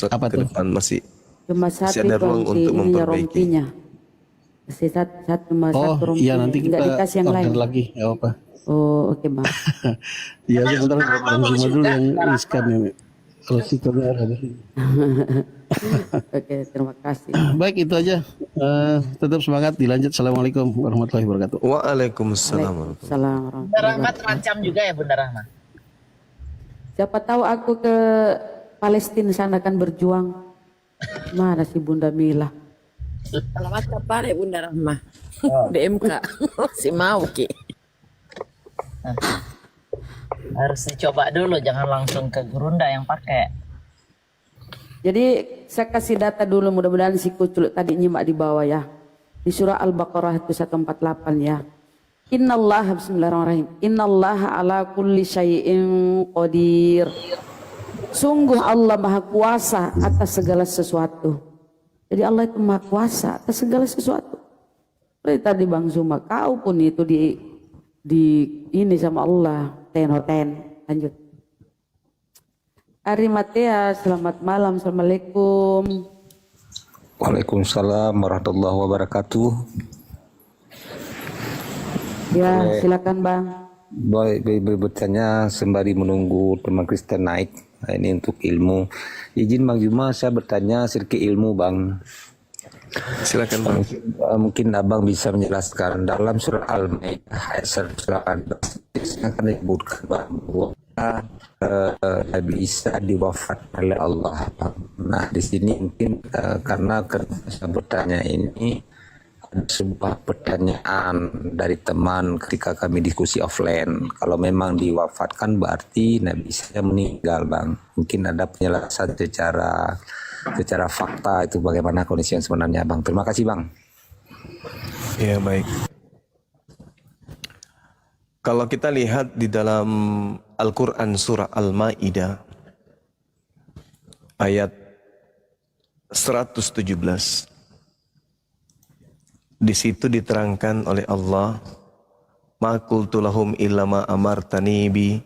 Apa ke tuh? depan masih Cuma masih satu ada itu ruang si untuk ininya memperbaiki. rompinya. Cuma Oh satu iya, rompinya. nanti Enggak kita dikasih yang lain. order lagi, nggak apa. Oh, oke bang. Iya sebentar, Bang Zuma dulu yang iskan ini. Kalau stikernya ada. Oke, terima kasih. Baik, itu aja. Tetap semangat, dilanjut. Assalamualaikum warahmatullahi wabarakatuh. Waalaikumsalam warahmatullahi Waalaikumsalam Bunda warahmatullahi Rahma wabarakatuh. terancam juga ya Bunda Rahma? Siapa tahu aku ke Palestina sana kan berjuang. Mana si Bunda Mila? Selamat kapan ya Bunda Rahma? DMK si mau ki. Harus dicoba dulu, jangan langsung ke Gurunda yang pakai. Jadi saya kasih data dulu, mudah-mudahan si Kucul tadi nyimak di bawah ya. Di surah Al-Baqarah itu 148 ya. Innallaha, bismillahirrahmanirrahim. Innallaha ala kulli syai'in qadir. Sungguh Allah Maha Kuasa atas segala sesuatu. Jadi Allah itu Maha Kuasa atas segala sesuatu. Seperti tadi Bang Zuma, kau pun itu di ini sama Allah, lanjut. Ari Matea, selamat malam, assalamualaikum. Waalaikumsalam warahmatullahi wabarakatuh. Ya, silakan Bang. Baik, bertanya sembari menunggu teman Kristen naik. Nah, ini untuk ilmu. Izin Bang Juma, saya bertanya sedikit ilmu Bang. Silakan Bang. Mungkin Abang bisa menjelaskan dalam surah Al-Maidah ayat 118 akan disebutkan bahwa Nabi Isa diwafatkan oleh Allah. Nah di sini mungkin karena saya bertanya ini ada sebuah pertanyaan dari teman ketika kami diskusi offline. Kalau memang diwafatkan berarti Nabi Isa meninggal Bang. Mungkin ada penjelasan secara fakta itu bagaimana kondisi yang sebenarnya Bang. Terima kasih Bang. Ya baik. Kalau kita lihat di dalam Al-Quran surah Al-Ma'idah ayat 117, di situ diterangkan oleh Allah, ma qultu lahum illa ma amartani bi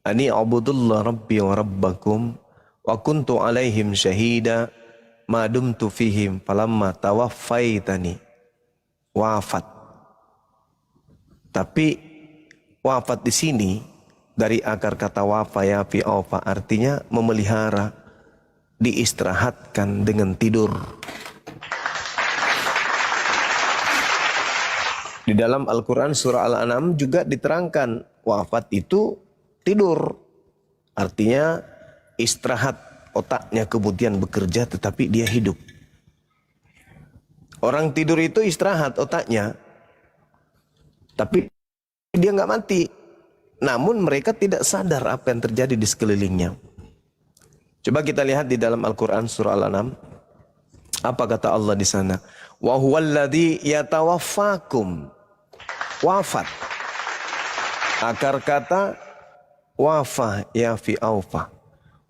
ani a'budullah rabbi wa rabbakum wa kuntu alaihim syahida ma dumtu fihim falamma tawaffaitani wafat. Tapi wafat di sini dari akar kata wafa ya fi awfa, artinya memelihara, diistirahatkan dengan tidur. Di dalam Al-Quran surah Al-An'am juga diterangkan wafat itu tidur. Artinya istirahat, otaknya kemudian bekerja tetapi dia hidup. Orang tidur itu istirahat otaknya, tapi dia nggak mati. Namun mereka tidak sadar apa yang terjadi di sekelilingnya. Coba kita lihat di dalam Al-Quran surah Al-An'am. Apa kata Allah di sana? Wa huwallazi yatawaffakum. Wafat. Akar kata wafa ya fi awfa.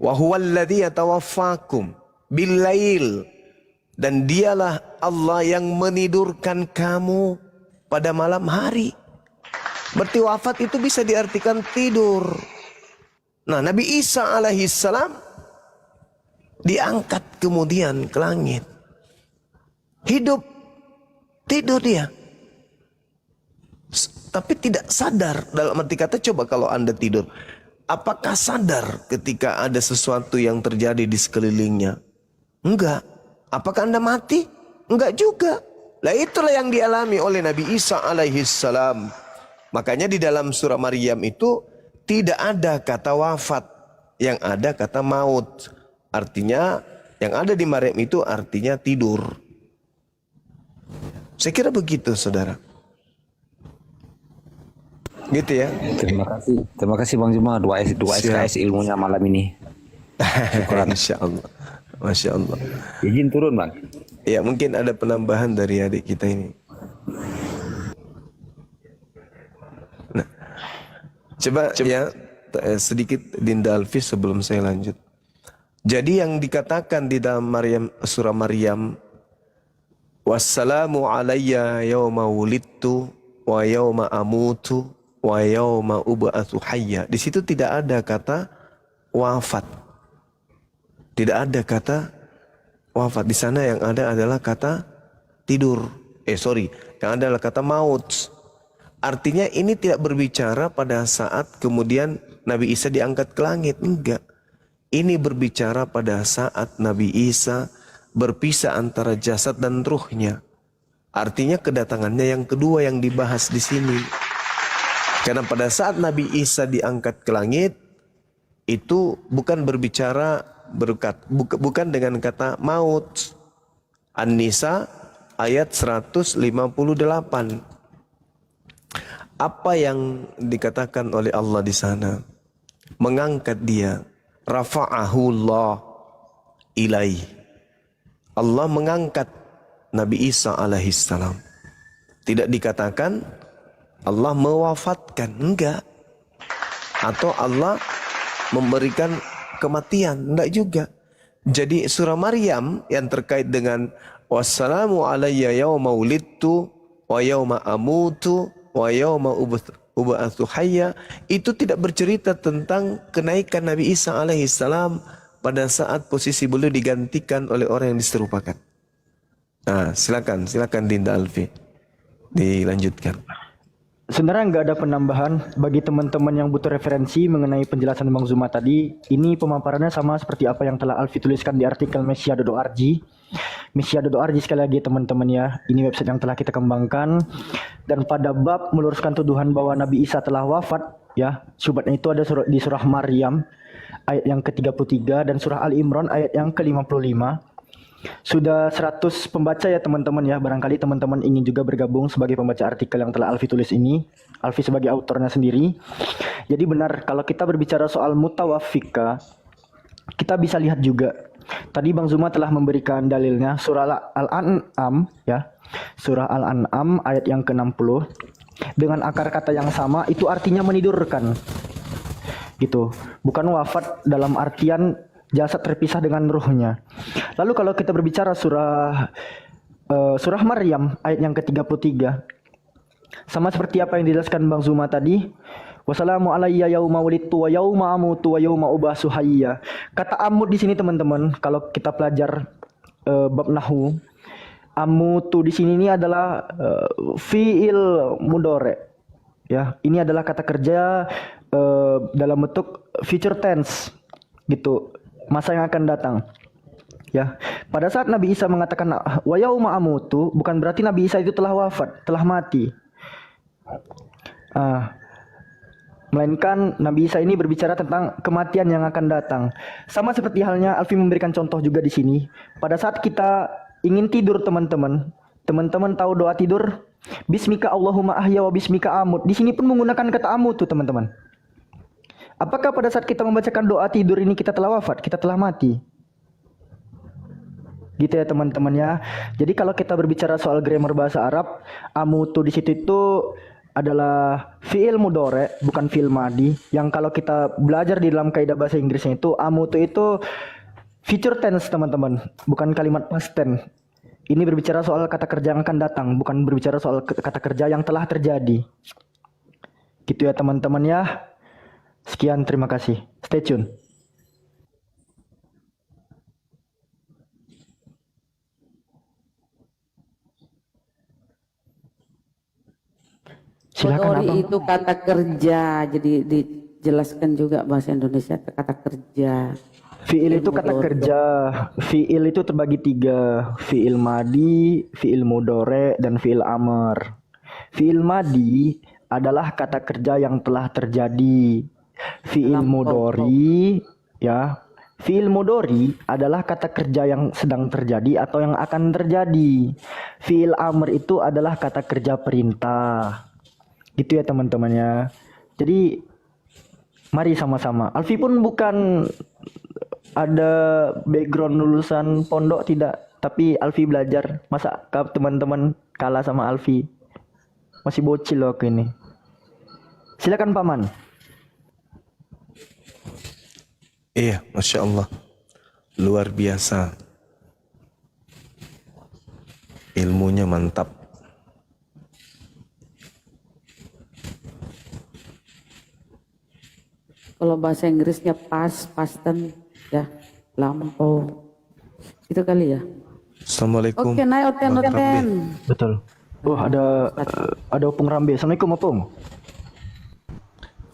Wa huwallazi yatawaffakum bil-lail. Dan dialah Allah yang menidurkan kamu pada malam hari. Berarti wafat itu bisa diartikan tidur. Nah, Nabi Isa alaihissalam diangkat kemudian ke langit. Hidup, tidur dia. Tapi tidak sadar. Dalam arti kata, coba kalau Anda tidur, apakah sadar ketika ada sesuatu yang terjadi di sekelilingnya? Enggak. Apakah Anda mati? Enggak juga. Nah, itulah yang dialami oleh Nabi Isa alaihissalam. Makanya di dalam surah Maryam itu tidak ada kata wafat, yang ada kata maut. Artinya yang ada di Maryam itu artinya tidur. Saya kira begitu, saudara. Gitu ya. Terima kasih Bang Juma, dua SKS ilmunya malam ini. Masya Allah. Masya Allah. Izin turun Bang. Ya mungkin ada penambahan dari adik kita ini. Nah, coba ya sedikit Dinda Alfis sebelum saya lanjut. Jadi yang dikatakan di dalam surah Maryam, wassalamu alayya yawma wulidtu wa yawma amutu wa yawma ub'atsu hayya. Di situ tidak ada kata wafat. Tidak ada kata wafat. Di sana yang ada adalah kata tidur. Yang ada adalah kata maut. Artinya ini tidak berbicara pada saat kemudian Nabi Isa diangkat ke langit. Enggak. Ini berbicara pada saat Nabi Isa berpisah antara jasad dan ruhnya. Artinya kedatangannya yang kedua yang dibahas di sini. Karena pada saat Nabi Isa diangkat ke langit, itu bukan berbicara bukan dengan kata maut. An-Nisa ayat 158. Apa yang dikatakan oleh Allah di sana? Mengangkat dia. Rafa'ahullah ilaih. Allah mengangkat Nabi Isa alaihissalam. Tidak dikatakan Allah mewafatkan, enggak. Atau Allah memberikan kematian, enggak juga. Jadi surah Maryam yang terkait dengan wassalamu alayya yawma wulidtu wa yawma amutu wa yawma ub'atsu hayya, itu tidak bercerita tentang kenaikan Nabi Isa alaihissalam pada saat posisi beliau digantikan oleh orang yang diserupakan. Nah, silakan Dinda Alfi dilanjutkan. Sebenarnya nggak ada penambahan bagi teman-teman yang butuh referensi mengenai penjelasan Bang Zuma tadi. Ini pemaparannya sama seperti apa yang telah Alfi tuliskan di artikel Mesiado.org. Mesiado.org sekali lagi teman-teman ya. Ini website yang telah kita kembangkan. Dan pada bab meluruskan tuduhan bahwa Nabi Isa telah wafat, ya, syubhatnya itu ada di surah Maryam ayat yang ke-33 dan surah Al-Imran ayat yang ke-55. Sudah 100 pembaca ya teman-teman ya. Barangkali teman-teman ingin juga bergabung sebagai pembaca artikel yang telah Alfi tulis ini. Alfi sebagai autornya sendiri. Jadi benar, kalau kita berbicara soal mutawafika, kita bisa lihat juga. Tadi Bang Zuma telah memberikan dalilnya surah Al-An'am ya. Surah Al-An'am ayat yang ke-60. Dengan akar kata yang sama, itu artinya menidurkan. Gitu. Bukan wafat dalam artian jasad terpisah dengan ruhnya. Lalu kalau kita berbicara surah Maryam ayat yang ke-33, sama seperti apa yang dijelaskan Bang Zuma tadi, wassalamu alayya yauma wulidtu wa yauma amutu wa yauma ub'atsu hayya. Kata amut di sini teman-teman, kalau kita pelajar bab nahwu, amutu di sini ini adalah fiil mudhari. Ya, ini adalah kata kerja dalam bentuk future tense gitu. Masa yang akan datang. Ya, pada saat Nabi Isa mengatakan wa yauma amutu, bukan berarti Nabi Isa itu telah wafat, telah mati. Melainkan Nabi Isa ini berbicara tentang kematian yang akan datang. Sama seperti halnya Alfi memberikan contoh juga di sini. Pada saat kita ingin tidur teman-teman tahu doa tidur? Bismika Allahumma ahya wa bismika amut. Di sini pun menggunakan kata amut tuh teman-teman. Apakah pada saat kita membacakan doa tidur ini kita telah wafat, kita telah mati? Gitu ya teman-teman ya. Jadi kalau kita berbicara soal grammar bahasa Arab, amutu di situ itu adalah fi'il mudhari, bukan fi'il madi. Yang kalau kita belajar di dalam kaidah bahasa Inggrisnya itu amutu itu future tense teman-teman, bukan kalimat past tense. Ini berbicara soal kata kerja yang akan datang, bukan berbicara soal kata kerja yang telah terjadi. Gitu ya teman-teman ya. Sekian, terima kasih. Stay tune. Silakan Kodori Abang. itu kata kerja, jadi dijelaskan juga bahasa Indonesia kata kerja. Fi'il itu kata kerja. Fi'il itu terbagi 3. Fi'il madi, fi'il mudhari, dan fi'il amr. Fi'il madi adalah kata kerja yang telah terjadi. Fi'il mudhari ya. Fi'il mudhari adalah kata kerja yang sedang terjadi atau yang akan terjadi. Fi'il amr itu adalah kata kerja perintah. Gitu ya teman-teman ya. Jadi mari sama-sama. Alfi pun bukan ada background lulusan pondok, tidak. Tapi Alfi belajar. Masa teman-teman kalah sama Alfi? Masih bocil loh aku ini. Silakan Paman. Iya, Masya Allah. Luar biasa. Ilmunya mantap. Kalau bahasa Inggrisnya past tense ya. lampau. Itu kali ya. Assalamualaikum. Oke, naik oten. Betul. Oh, ada Opung Rambe. Assalamualaikum Opung.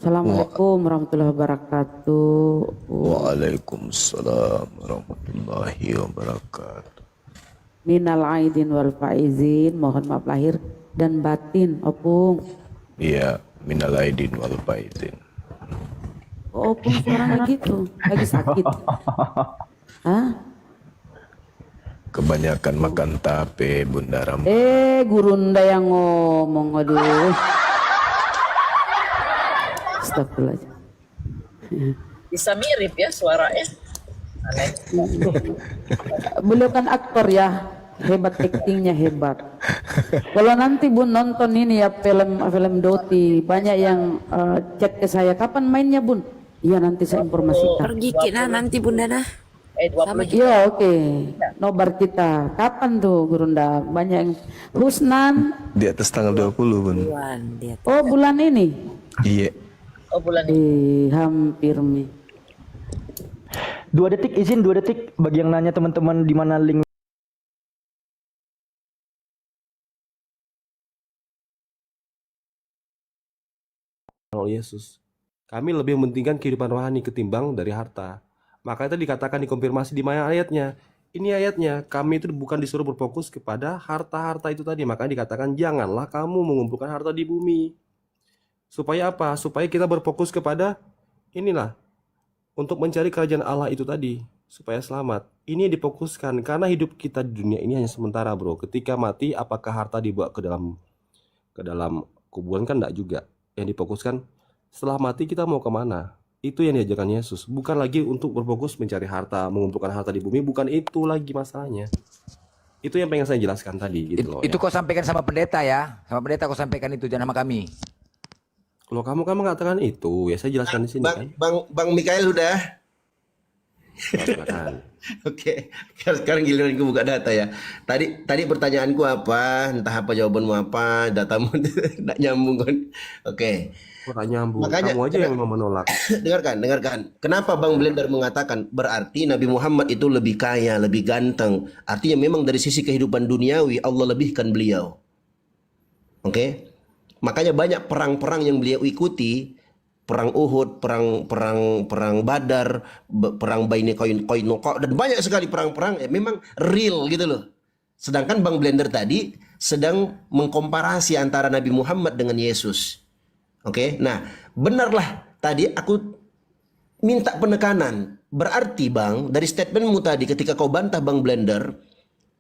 Assalamualaikum warahmatullahi wabarakatuh. Waalaikumsalam warahmatullahi wabarakatuh. Minal aidin wal faizin, mohon maaf lahir dan batin, Opung. Iya, minal aidin wal faizin. Opung suaranya gitu, lagi sakit. Hah? Kebanyakan makan tape, Bunda Ram. Gurunda yang ngomong, aduh. Astagfirullahaladzim. Bisa mirip ya suaranya. Aneh. Beliau kan aktor ya, hebat, aktingnya hebat. Kalau nanti Bun nonton ini ya film Doti, banyak yang chat ke saya, kapan mainnya Bun? Iya nanti saya informasikan. Pergi kita nanti Bunda nah. 20 Iya oke. Nobar kita. Kapan tuh Gurunda? Banyak yang Husnan. Di atas tanggal 20, Bun. Bulan dia. Oh bulan ini. Iya. Oh bulan ini. Hampir nih. 2 detik izin 2 detik bagi yang nanya teman-teman di mana link. oleh Yesus. Kami lebih mementingkan kehidupan rohani ketimbang dari harta. Maka itu dikatakan dikonfirmasi di mana ayatnya. Ini ayatnya, kami itu bukan disuruh berfokus kepada harta-harta itu tadi. Makanya dikatakan janganlah kamu mengumpulkan harta di bumi. Supaya apa? Supaya kita berfokus kepada inilah. Untuk mencari kerajaan Allah itu tadi. Supaya selamat. Ini yang difokuskan. Karena hidup kita di dunia ini hanya sementara bro. Ketika mati apakah harta dibawa ke dalam kuburan kan enggak juga. Yang difokuskan setelah mati kita mau kemana? Itu yang diajarkan Yesus. Bukan lagi untuk berfokus mencari harta, mengumpulkan harta di bumi. Bukan itu lagi masalahnya. Itu yang pengen saya jelaskan tadi gitu loh. Itu kau sampaikan sama pendeta ya. Sama pendeta kau sampaikan itu, jangan sama kami. Kalau kamu kan mengatakan itu, ya saya jelaskan di sini kan. Bang Mikael udah. Silakan. Oke, sekarang giliran gue buka data ya. Tadi pertanyaanku apa, entah apa jawabanmu apa, datamu tidak nyambung kan. Oke. Kok nyambung? Makanya, Kamu aja yang memang menolak. dengarkan. Kenapa Bang Blender mengatakan berarti Nabi Muhammad itu lebih kaya, lebih ganteng. Artinya memang dari sisi kehidupan duniawi Allah lebihkan beliau. Oke. Makanya banyak perang-perang yang beliau ikuti. Perang Uhud, perang Badar, perang Baini Qanuqa, dan banyak sekali perang-perang memang real gitu loh. Sedangkan Bang Blender tadi sedang mengkomparasi antara Nabi Muhammad dengan Yesus. Oke, nah benarlah tadi aku minta penekanan. Berarti Bang, dari statementmu tadi ketika kau bantah Bang Blender,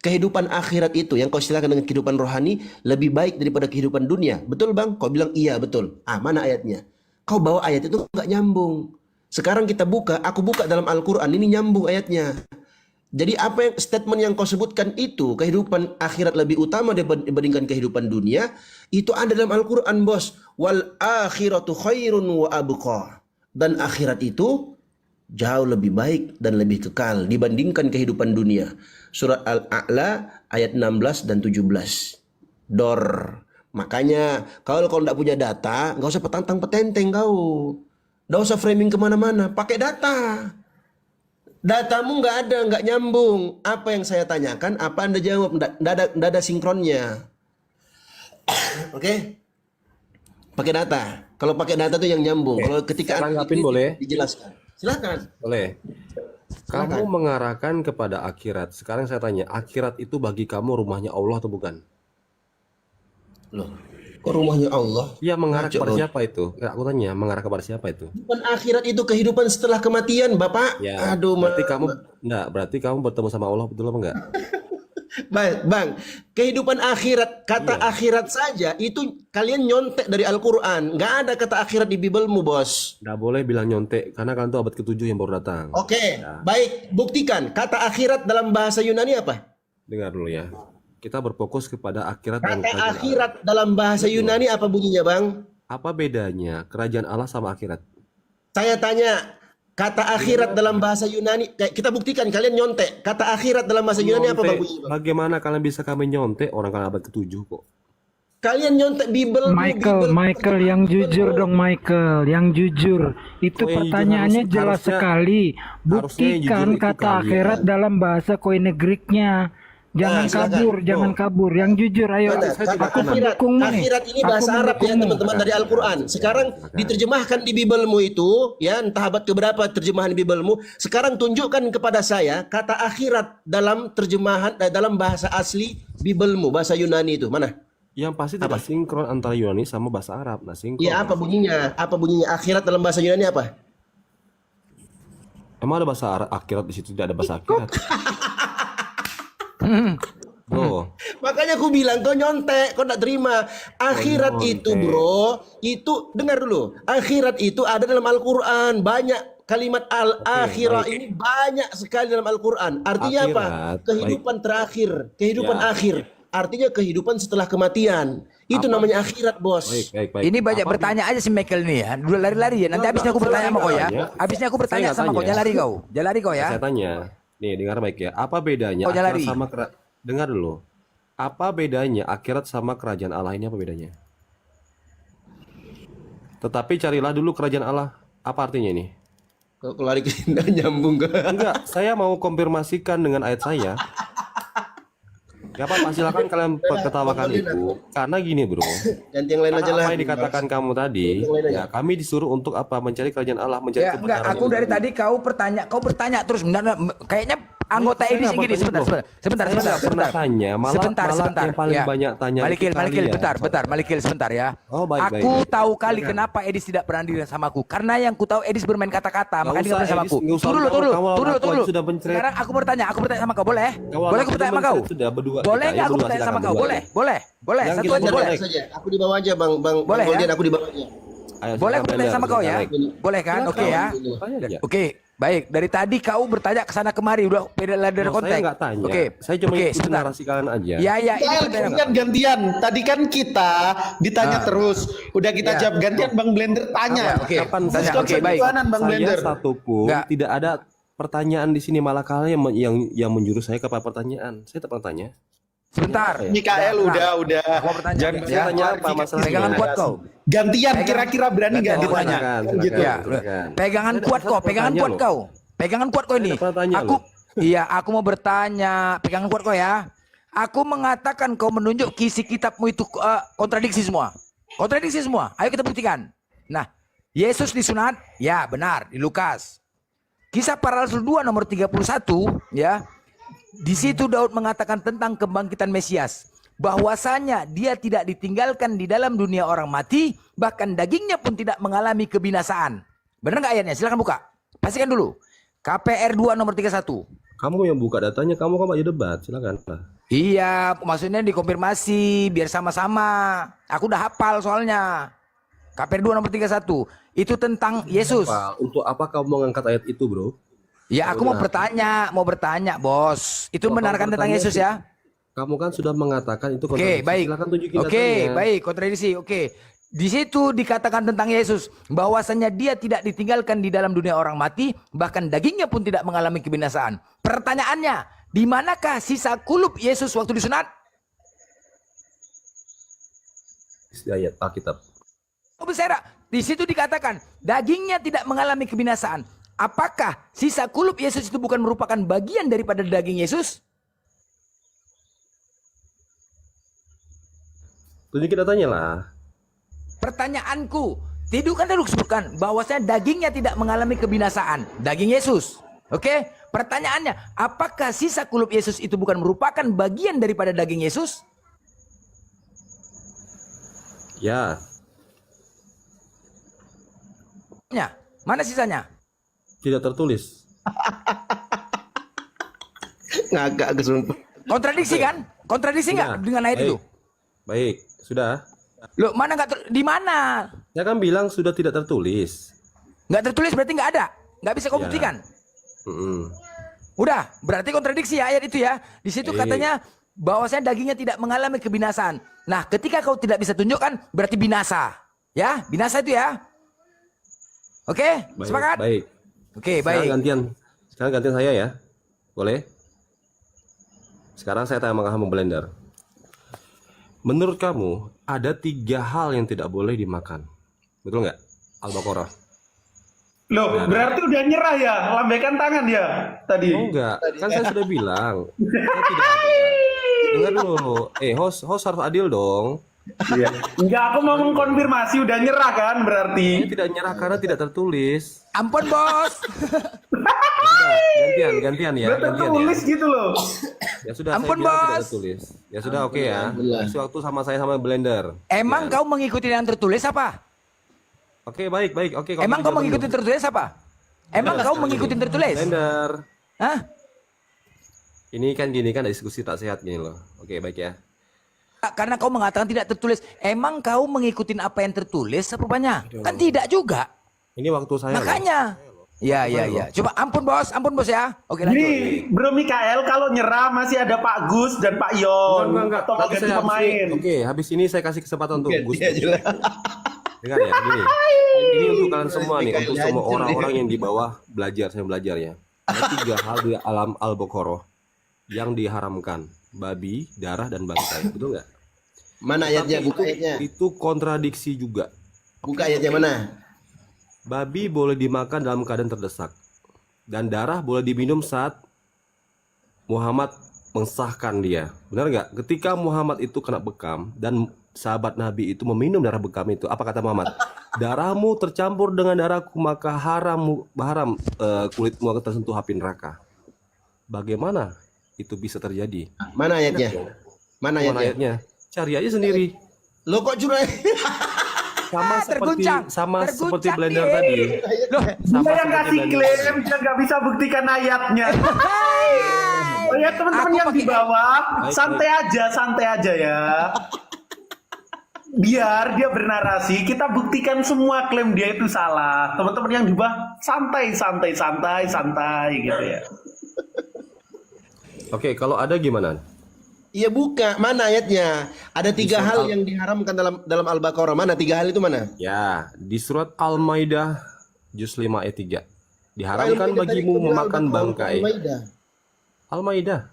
kehidupan akhirat itu yang kau silakan dengan kehidupan rohani lebih baik daripada kehidupan dunia. Betul Bang? Kau bilang iya betul. Mana ayatnya? Kau bawa ayat itu nggak nyambung. Sekarang kita buka, aku buka dalam Al-Quran, ini nyambung ayatnya. Jadi apa yang statement yang kau sebutkan itu, kehidupan akhirat lebih utama dibandingkan kehidupan dunia, itu ada dalam Al-Quran bos. Wal akhiratu khairun wa abqa. Dan akhirat itu jauh lebih baik dan lebih kekal dibandingkan kehidupan dunia. Surat Al-A'la ayat 16 dan 17. Dor. Makanya kalau kau tidak punya data, nggak usah petantang-petenteng kau. Nggak usah framing kemana-mana, pakai data. Datamu nggak ada, nggak nyambung. Apa yang saya tanyakan, apa Anda jawab, nggak ada sinkronnya. Oke? Pakai data. Kalau pakai data itu yang nyambung. Kalau ketika tanggapin boleh? Dijelaskan. Silakan. Boleh. Kamu mengarahkan kepada akhirat. Sekarang saya tanya, akhirat itu bagi kamu rumahnya Allah atau bukan? Loh, kok rumahnya Allah? Iya, mengarah kepada siapa itu? Aku tanya, mengarah kepada siapa itu? Kehidupan akhirat itu kehidupan setelah kematian, Bapak. Ya, Aduh, berarti kamu bertemu sama Allah betul apa enggak? Bang, kehidupan akhirat, kata akhirat saja itu kalian nyontek dari Al-Quran. Nggak ada kata akhirat di Bibelmu, bos. Nggak boleh bilang nyontek, karena kalian itu abad ke-7 yang baru datang. Oke, baik, buktikan. Kata akhirat dalam bahasa Yunani apa? Dengar dulu ya. Kita berfokus kepada akhirat dan Kata akhirat dalam bahasa Yunani apa bunyinya, Bang? Apa bedanya kerajaan Allah sama akhirat? Saya tanya, kata akhirat dalam bahasa Yunani, kita buktikan kalian nyontek. Kata akhirat dalam bahasa Yunani apa, Bang bunyinya? Bagaimana kalian bisa kami nyontek? Orang kan abad ke-7 kok. Kalian nyontek Bible. Michael yang jujur dong, Michael, yang jujur. Itu Oh, yang jujur pertanyaannya jelas harusnya- sekali. harusnya yang Buktikan jujur itu kata kalian. akhirat dalam bahasa Koine Greek-nya. Jangan silakan. kabur, jangan kabur. Yang jujur, ayo. Mana? Aku Akhirat, mendukungmu nih. akhirat ini Aku bahasa Arab ya mendukungmu. teman-teman dari Al-Quran. Sekarang diterjemahkan di Biblemu itu, ya entah abad keberapa terjemahan Biblemu. Sekarang tunjukkan kepada saya kata akhirat dalam terjemahan dalam bahasa asli Biblemu, bahasa Yunani itu mana? Yang pasti tidak sinkron antara Yunani sama bahasa Arab. Nah, sinkron. Ya apa bunyinya? Apa bunyinya akhirat dalam bahasa Yunani apa? Emang ada bahasa akhirat di situ? Tidak ada bahasa akhirat. Bro, Makanya aku bilang kau nyontek, kau tidak terima. Akhirat itu bro, itu dengar dulu. Akhirat itu ada dalam Al-Quran. Banyak kalimat al-akhirah baik. ini banyak sekali dalam Al-Quran. Artinya apa? Akhirat, Kehidupan terakhir, kehidupan Ya. akhir. Artinya kehidupan setelah kematian. Itu namanya akhirat, bos. baik. Ini banyak Apa bertanya aja si Michael nih ya. Dulu lari-lari ya. Nanti habisnya aku bertanya sama kau ya. Habisnya aku bertanya Saya nggak sama kau. tanya. Jangan lari kau. Jangan lari kau ya. Saya tanya, nih dengar baik ya. Apa bedanya Oh, jangan akhirat lari. sama dengar dulu. Apa bedanya akhirat sama kerajaan Allah ini? Apa bedanya? Tetapi carilah dulu kerajaan Allah. Apa artinya ini? Kau lari ke nggak nyambung ke. Enggak, saya mau konfirmasikan dengan ayat saya. Gak apa-apa, silakan kalian ketawakan itu. Karena gini bro, Ganti yang lain aja karena lah. apa yang dikatakan kamu tadi, ya kami disuruh untuk apa? Mencari kerajaan Allah, mencari Ya, enggak, kebenaran aku itu. dari tadi kau bertanya terus. Kayaknya anggota Saya edisi nggak gini, bertanya, bro. sebentar. Saya nggak pernah tanya, malah yang paling Ya. banyak tanya itu Malikil, kalian. bentar, Malikil sebentar ya. Oh, baik, Aku baik. tahu kali kenapa Edis tidak pernah deal sama aku. Karena yang ku tahu Edis bermain kata-kata, Nggak makanya dia usah, bermain sama Edis, aku. nggak usah. Tunggu Kamu dulu. sudah mencret. Sekarang aku bertanya sama kau, boleh? Kamu Boleh aku sudah bertanya sama kau? mencret, sudah berdua Boleh kita, nggak ya, aku berdua, bertanya sama silakan, kau? berdua. Boleh. Yang Satu kita aja boleh. boleh. Saja. Aku di bawah aja bang Boleh, ya? Golden, aku di bawahnya. Ayo, Boleh aku silakan, bertanya sama Bender, kau ya? silakan. Boleh kan? Oke ya. Tanya aja. Oke, baik. Dari tadi kau bertanya ke sana kemari, udah beda dari Loh, konteks. saya nggak tanya. Oke, Saya cuma oke, ikutin sebentar. narasi kalian aja. Ya, ini pertanyaan. Kan gantian. Tadi kan kita ditanya terus. Udah kita Ya. jawab gantian Bang Blender tanya. Oke, Kapan tanya. saya- Oke, baik. Bang Saya Blender. satupun Nggak. tidak ada pertanyaan di sini, malah kalian yang menjurus saya kepada pertanyaan. Saya tak pernah tanya. Sebentar. Mikael udah. Aku mau bertanya. Jangan Saya tanya apa masalah Pegangan kuat kau. gantian kira-kira berani nggak Gantian. ditanya? Silakan, Kan gitu. Ya, silakan. pegangan kuat kau, pegangan Tanya kuat loh. kau. Pegangan kuat kau ini. Saya pernah tanya Aku loh. iya, aku mau bertanya, pegangan kuat kau ya. Aku mengatakan kau menunjuk kisi kitabmu itu kontradiksi semua. Kontradiksi semua. Ayo kita buktikan. Nah, Yesus disunat, ya benar di Lukas. Kisah Para Rasul 2 nomor 31 ya. Di situ Daud mengatakan tentang kebangkitan Mesias. Bahwasanya dia tidak ditinggalkan di dalam dunia orang mati, bahkan dagingnya pun tidak mengalami kebinasaan. Benar nggak ayatnya? Silakan buka. Pastikan dulu. KPR 2 nomor 31. Kamu yang buka datanya, kamu kan aja debat. Silakan. Iya, maksudnya dikonfirmasi biar sama-sama. Aku udah hafal soalnya. KPR 2 nomor 31. Itu tentang Yesus. Untuk apa kamu mengangkat ayat itu, bro? Ya, aku mau bertanya, Bos. Itu Kalau membenarkan kamu tentang bertanya Yesus sih, ya? Kamu kan sudah mengatakan itu Oke, kontradiksi. baik. Silakan tunjukin Oke, datanya. baik, kontradiksi. Oke. Di situ dikatakan tentang Yesus bahwasanya dia tidak ditinggalkan di dalam dunia orang mati, bahkan dagingnya pun tidak mengalami kebinasaan. Pertanyaannya, di manakah sisa kulup Yesus waktu disunat? Ayat Alkitab. Oh, bersera. Di situ dikatakan dagingnya tidak mengalami kebinasaan. Apakah sisa kulup Yesus itu bukan merupakan bagian daripada daging Yesus? Tunjukin datanya lah. Pertanyaanku, tidak kan tadi disebutkan bahwasanya dagingnya tidak mengalami kebinasaan. Daging Yesus. Oke? Pertanyaannya, apakah sisa kulup Yesus itu bukan merupakan bagian daripada daging Yesus? Ya. Mana sisanya? Tidak tertulis. Ngagak kesumpah. Kontradiksi kan? Kontradiksi nggak Ya, dengan ayat baik. itu? Baik, sudah. Loh, mana nggak di mana? Saya kan bilang sudah tidak tertulis. Nggak tertulis berarti nggak ada. Nggak bisa kau Ya. buktikan. Mm-mm. Udah, berarti kontradiksi ya ayat itu ya. Di situ Baik. katanya bahwasanya dagingnya tidak mengalami kebinasaan. Nah, ketika kau tidak bisa tunjukkan, berarti binasa. Ya, binasa itu ya. Oke, Baik, sepakat? baik. Oke, Sekarang baik. Sekarang gantian saya ya. Boleh? Sekarang saya tanya sama kamu Blender. Menurut kamu ada 3 hal yang tidak boleh dimakan, betul nggak? Al-Baqarah. Loh, berarti udah nyerah ya? Lambaikan tangan ya tadi. Oh enggak, kan saya sudah bilang. Saya tidak ada. Dengar dulu. Host harus adil dong. Enggak, aku mau mengkonfirmasi udah nyerah kan berarti. Saya tidak nyerah karena tidak tertulis. Ampun bos. Ya, gantian ya. Udah tertulis gitu loh. Ya sudah, Ampun, saya bilang Bos. tidak tertulis. Ya sudah, oke ya. Kasih waktu sama saya sama Blender. Emang kau mengikuti yang tertulis apa? Oke, baik. Oke, kalau Emang gitu kau mengikuti dulu. tertulis apa? Emang kau mengikuti tertulis? Blender. Hah? Ini kan gini kan diskusi tak sehat gini loh. Oke, baik ya. Karena kau mengatakan tidak tertulis. Emang kau mengikuti apa yang tertulis apa banyak? Kan tidak juga. Ini waktu saya. Makanya. Ya. Coba ampun bos ya. Oke lanjut. Nih, Bro Mikael kalau nyerah masih ada Pak Gus dan Pak Yon. Enggak. Atau Nanti ganti saya pemain. Oke, habis ini saya kasih kesempatan untuk Gus. Dengar ya, gini. Ini untuk kalian semua nih, untuk semua orang-orang yang di bawah belajar, saya belajar ya. Ada 3 hal di alam Al-Baqarah yang diharamkan. Babi, darah, dan bangkai. Betul nggak? Mana ayatnya? Tapi Buka ayatnya. Itu kontradiksi juga. Buka ayatnya mana? Babi boleh dimakan dalam keadaan terdesak. Dan darah boleh diminum saat Muhammad mensahkan dia. Benar nggak? Ketika Muhammad itu kena bekam dan sahabat Nabi itu meminum darah bekam itu, apa kata Muhammad? Darahmu tercampur dengan darahku, maka haram kulitmu akan tersentuh api neraka. Bagaimana itu bisa terjadi? Mana ayatnya? Mana ayatnya? Cari aja sendiri. Lo kok curang? Seperti Blender tadi. Loh, dia yang kasih klaim, dia nggak bisa buktikan ayatnya. Oh ya teman-teman yang di bawah, santai aja ya. Biar dia bernarasi, kita buktikan semua klaim dia itu salah. Teman-teman yang di bawah, santai gitu ya. Oke, kalau ada gimana? Iya buka, mana ayatnya? Ada 3 hal yang diharamkan dalam Al-Baqarah. Mana 3 hal itu mana? Ya, di surat Al-Maidah juz 5 ayat 3. Diharamkan bagimu memakan bangkai. Al-Maidah.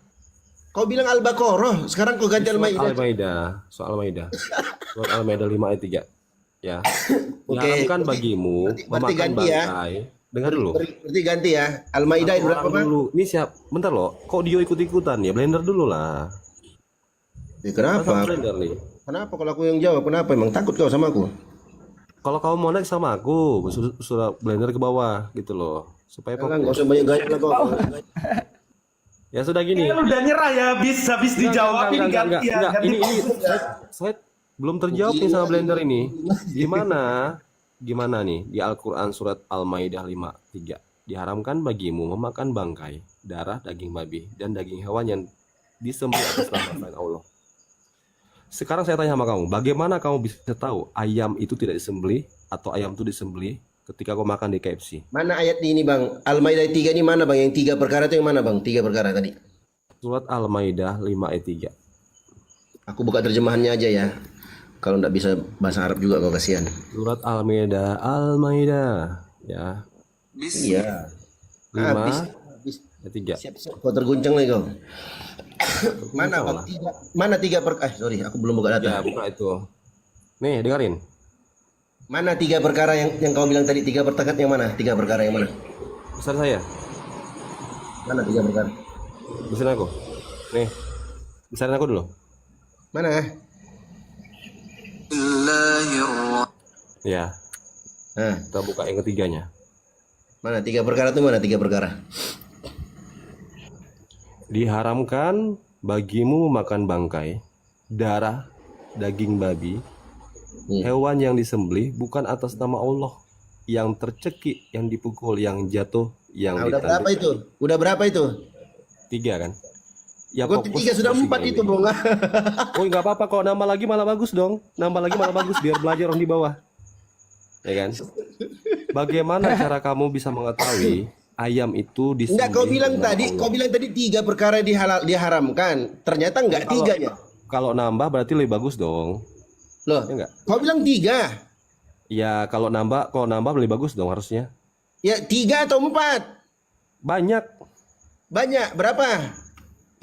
Kau bilang Al-Baqarah, sekarang kau ganti Al-Maidah. Soal Al-Maidah. Surat Al-Maidah 5 ayat 3. Ya. Diharamkan bagimu memakan bangkai. Dengar dulu. Berarti ganti ya. Al-Maidah berapa dulu. Ini siap. Bentar loh. Kok Dio ikut-ikutan ya? Blender dulu lah. Kenapa? Kenapa kalau aku yang jawab? Kenapa? Emang takut kau sama aku? Kalau kamu mau naik sama aku, suruh Blender ke bawah gitu loh. Supaya nggak usah banyak gaya lah kau. Ya sudah gini. Lu udah nyerah ya, habis dijawab ini ganti ya. Ini saya belum terjawab nih sama Blender ini. Gimana nih di Al-Qur'an surat Al-Maidah 5:3. Diharamkan bagimu memakan bangkai, darah, daging babi dan daging hewan yang disembelih atas nama selain Allah. Sekarang saya tanya sama kamu, bagaimana kamu bisa tahu ayam itu tidak disembelih atau ayam itu disembelih ketika kau makan di KFC? Mana ayat ini bang? Al-Maidah 3 ini mana bang? Yang 3 perkara itu yang mana bang? 3 perkara tadi. Surat Al-Maidah 5 ayat 3. Aku buka terjemahannya aja ya. Kalau nggak bisa bahasa Arab juga kau kasihan. Surat Al-Maidah ya. Iya. 5 ayat 3. Siap. Kau terguncang lagi kau. Mana bang? Mana 3 perkara? Sorry, aku belum buka data. Ya, buka itu. Nih, dengerin. Mana 3 perkara yang kau bilang tadi? 3 perkara yang mana? 3 perkara yang mana? Besar saya. Mana 3 perkara? Besarin aku. Nih. Besarin aku dulu. Mana? Ya. Kita buka yang ketiganya. Mana 3 perkara itu mana 3 perkara? Diharamkan bagimu memakan bangkai, darah, daging babi, hewan yang disembelih bukan atas nama Allah, yang tercekik, yang dipukul, yang jatuh, yang udah berapa itu? Udah berapa itu? 3 kan? Ya kok 3 sudah 4 itu bong. Oh nggak apa-apa, kalau nambah lagi malah bagus dong. Nambah lagi malah bagus biar belajar orang di bawah. Ya kan? Bagaimana cara kamu bisa mengetahui ayam itu disembelih? Enggak, kau bilang tadi 3 perkara diharamkan. Ternyata enggak 3-nya. Kalau nambah berarti lebih bagus dong. Loh, ya enggak? Kau bilang 3. Ya kalau nambah lebih bagus dong harusnya. Ya 3 atau 4? Banyak. Berapa?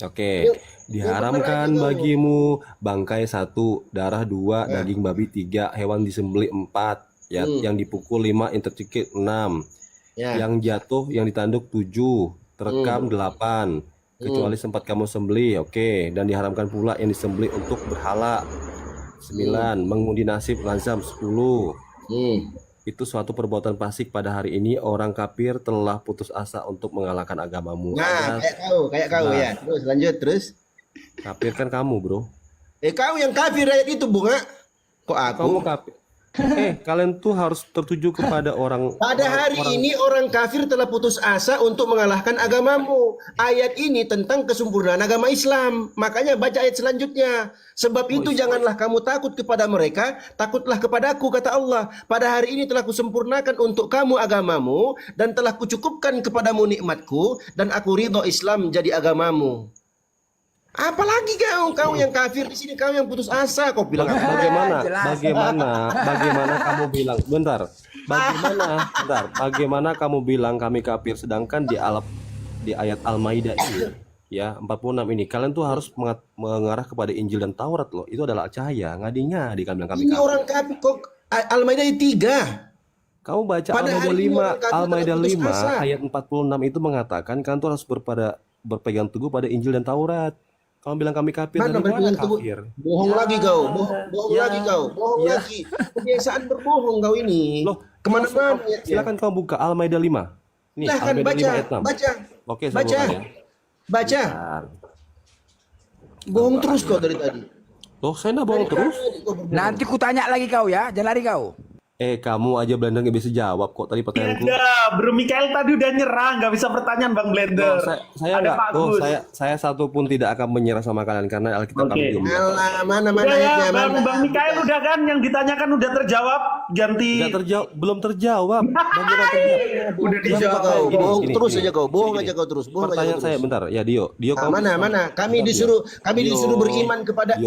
Oke. Diharamkan bagimu bangkai 1, darah 2, daging babi 3, hewan disembelih 4, ya, yang dipukul 5, yang tercekik 6, yang jatuh, yang ditanduk 7, terekam 8, kecuali sempat kamu sembelih, oke. Dan diharamkan pula yang disembelih untuk berhala 9, mengundi nasib lazam 10. Itu suatu perbuatan fasik pada hari ini orang kafir telah putus asa untuk mengalahkan agamamu. Nah, kayak kau ya. Terus lanjut terus. Kafir kan kamu, bro. Kau yang kafir ayat itu, Bunga. Kok aku? Kamu kafir. Kalian tuh harus tertuju kepada orang. Pada hari ini orang kafir telah putus asa untuk mengalahkan agamamu. Ayat ini tentang kesempurnaan agama Islam. Makanya baca ayat selanjutnya. Sebab itu janganlah kamu takut kepada mereka, takutlah kepadaku, kata Allah. Pada hari ini telah kusempurnakan untuk kamu agamamu dan telah kucukupkan kepadamu nikmatku dan aku ridho Islam jadi agamamu. Apalagi kau yang kafir di sini, kau yang putus asa. Kau bilang bagaimana kamu bilang bagaimana kamu bilang kami kafir, sedangkan di ayat Al-Maidah ini ya 46 ini kalian tuh harus mengarah kepada Injil dan Taurat loh. Itu adalah cahaya. Ngadinya bilang kami ini kafir. orang kafir kok. Al-Maidah 3. Kamu baca Al-Maidah 5 ayat 46 itu mengatakan kalian tuh harus berpegang teguh pada Injil dan Taurat. Kamu bilang kami kafir, mana dari mana kafir? Bohong lagi kau, bohong lagi. Kebiasaan berbohong kau ini. Loh, kemana-mana. Silakan kamu buka Al-Maidah 5. Nih, Silahkan Al-Maidah 5 ayat 6. baca. Oke, saya buka ya. Baca. Bohong terus kau dari tadi. Loh, saya nggak bohong terus. Nanti ku tanya lagi kau ya, jangan lari kau. Kamu aja Blender nggak bisa jawab kok tadi pertanyaanku. Bro Mikael tadi udah nyerah, nggak bisa pertanyaan Bang Blender. Saya satu pun tidak akan menyerah sama kalian karena Alkitab kami belum. Mana ayatnya? Bang Mikael udah kan yang ditanyakan udah terjawab, ganti. Belum terjawab. Udah dijawab kau. Bohong terus aja kau. Bohong aja kau terus. Pertanyaan saya bentar ya Dio. Mana? Kami disuruh beriman kepada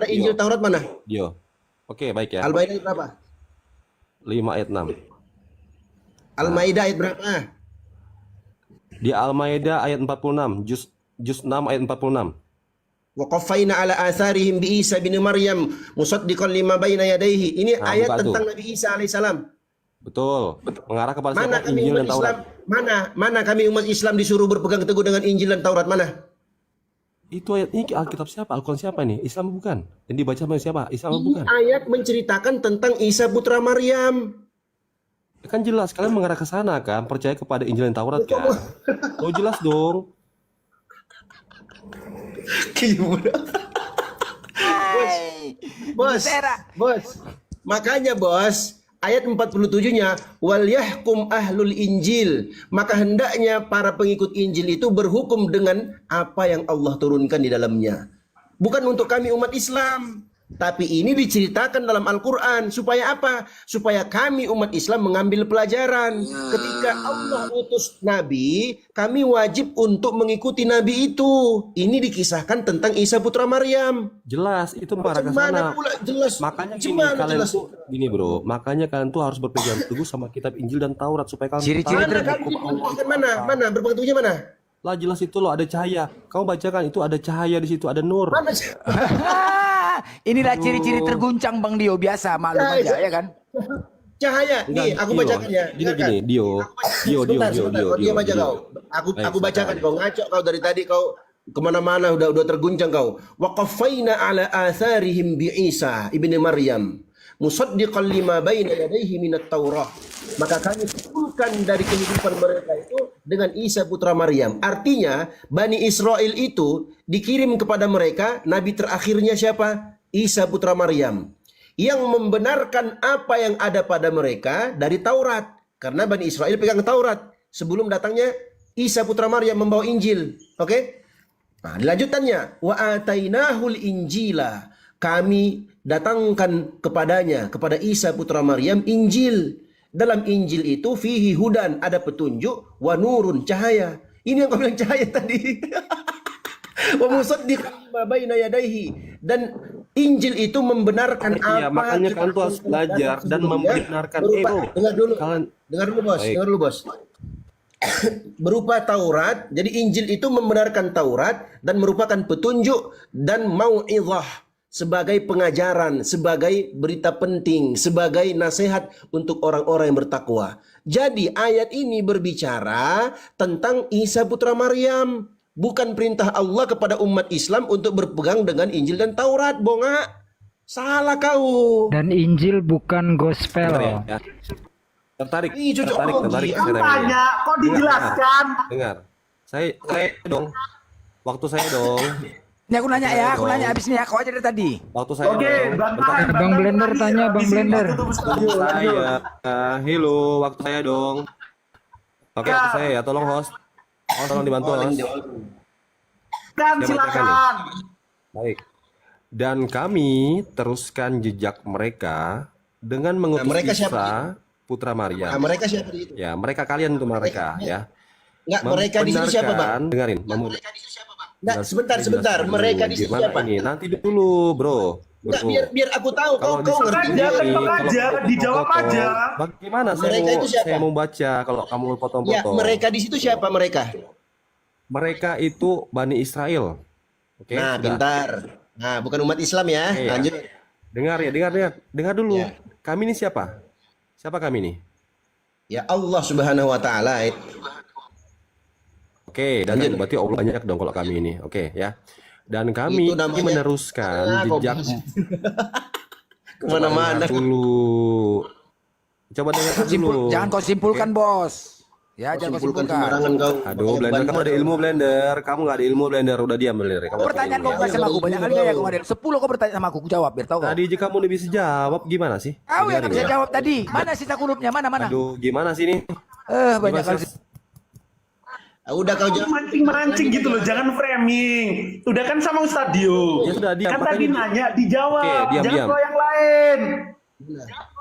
Injil Taurat mana? Dio. Oke, baik ya. Al-Maidah berapa? 5 ayat 6. Al-Maidah ayat berapa? Di Al-Maidah ayat 46, juz 6 ayat 46. Wa qaffayna ala atharihim bi Isa bin Maryam musaddiqan lima baina yadayhi. Ini ayat tentang Nabi Isa alaihissalam. Betul. Mengarah kepada mana siapa? Injil dan Taurat. Mana kami umat Islam disuruh berpegang teguh dengan Injil dan Taurat mana? Itu ayat ini Alkitab siapa? Al-Quran siapa nih? Islam bukan? Yang dibaca sama siapa? Islam bukan? Ayat menceritakan tentang Isa putra Maryam. Kan jelas kalian mengarah ke sana kan, percaya kepada Injil dan Taurat kan? Oh jelas dong. Bos. Makanya bos, ayat 47-nya wal yahkum ahlul Injil, maka hendaknya para pengikut Injil itu berhukum dengan apa yang Allah turunkan di dalamnya. Bukan untuk kami umat Islam, tapi ini diceritakan dalam Al-Quran supaya apa? Supaya kami umat Islam mengambil pelajaran. Ketika Allah utus Nabi, kami wajib untuk mengikuti Nabi itu. Ini dikisahkan tentang Isa putra Maryam. Jelas, itu mengarah ke sana. Jelas. Makanya gini bro, makanya kalian tuh harus berpegang teguh sama kitab Injil dan Taurat supaya kalian ciri-ciri mana berpegang teguhnya mana? Lah jelas itu loh, ada cahaya. Kamu bacakan itu ada cahaya di situ, ada nur. Mana? Inilah ciri-ciri terguncang Bang Dio, biasa maklum aja ya kan. Cahaya. Nih, aku bacakan ya. Gini, Dio. Dia baca kau. Aku bacakan kau, ngaco kau dari tadi kau kemana-mana udah terguncang kau. Wa qaffayna ala atharihim bi Isa ibni Maryam musaddiqan lima baina yadayhi minat Taurah. Maka kami kumpulkan dari kehidupan mereka itu dengan Isa putra Maryam. Artinya Bani Israel itu dikirim kepada mereka nabi terakhirnya siapa? Isa putra Maryam, yang membenarkan apa yang ada pada mereka dari Taurat. Karena Bani Israel pegang Taurat sebelum datangnya Isa putra Maryam membawa Injil. Oke? Nah, dilanjutannya wa atainahul injila. Kami datangkan kepadanya, kepada Isa putra Maryam, Injil. Dalam Injil itu fihi hudan, ada petunjuk, wa nurun, cahaya. Ini yang kau bilang cahaya tadi. Wa musaddiqan lima baina yadayhi, dan Injil itu membenarkan apa. Makanya kalian tuh harus belajar dan membenarkan. Dengar dulu bos. berupa Taurat. Jadi Injil itu membenarkan Taurat dan merupakan petunjuk dan mau'izah, sebagai pengajaran, sebagai berita penting, sebagai nasihat untuk orang-orang yang bertakwa. Jadi ayat ini berbicara tentang Isa putra Maryam, bukan perintah Allah kepada umat Islam untuk berpegang dengan Injil dan Taurat. Bonga, salah kau. Dan Injil bukan gospel. Ya. Tertarik. Ih, Tertarik. Aku tanya, kok dijelaskan? Dengar. Saya dong. Waktu saya dong. Ini aku nanya ya, aku nanya abis ini ya, kau aja dari tadi. Waktu saya Oke, dong. Bang Blender tanya, Bang Blender. Saya. Hello, waktu saya dong. Oke, waktu saya ya, tolong host. Tolong dibantu host. Dan silakan. Baik. Dan kami teruskan jejak mereka dengan mengutus mereka Isa siapa? putra Maryam. Nah, mereka siapa di situ? Ya, mereka kalian itu mereka ya. Enggak, mereka di situ siapa, Bang? Dengarin. Nah, sebentar. Mereka di situ siapa? Ini? Nanti dulu, bro. Enggak, biar aku tahu. Kau ngerti. Dijawab aja. Bagaimana Mereka itu siapa? saya mau baca kalau kamu Ya, potong-potong? mereka di situ siapa mereka? Mereka itu Bani Israel. Oke. Nah, sudah. bentar. Nah, bukan umat Islam ya. Oke, ya. Lanjut. Dengar dulu. Ya. Kami ini siapa? Siapa kami ini? Ya Allah Subhanahu wa taala. Oke, dan Lanjut. berarti Allah banyak dong kalau kami ini. Oke, ya. Dan kami Itu namanya- meneruskan jejak Kemana-mana. dulu. Coba dengar dulu. Jangan kau simpulkan, bos. Ya, jangan kau Simpulkan simpulkan. sembarangan kau. Aduh, Blender, kamu ada ilmu Blender. Kamu nggak ada ilmu Blender, udah diam Blender. Kamu Pertanyaan kau bukan sama aku, banyak kali gaya kau ada. 10 kau bertanya sama aku jawab, biar tahu kau. Tadi jika kamu udah bisa jawab, gimana sih? Kau yang Dengarin bisa ya. jawab tadi. Mana sisa kulupnya? Mana? Aduh, gimana sih ini? Banyak Gimana kali. sih? Udah kau mancing gitu loh, jangan framing. Udah kan sama Ustadio. Ya sudah, diam. Kan Makanya tadi nanya, dijawab. Oke, diam, jangan diam. kau yang lain.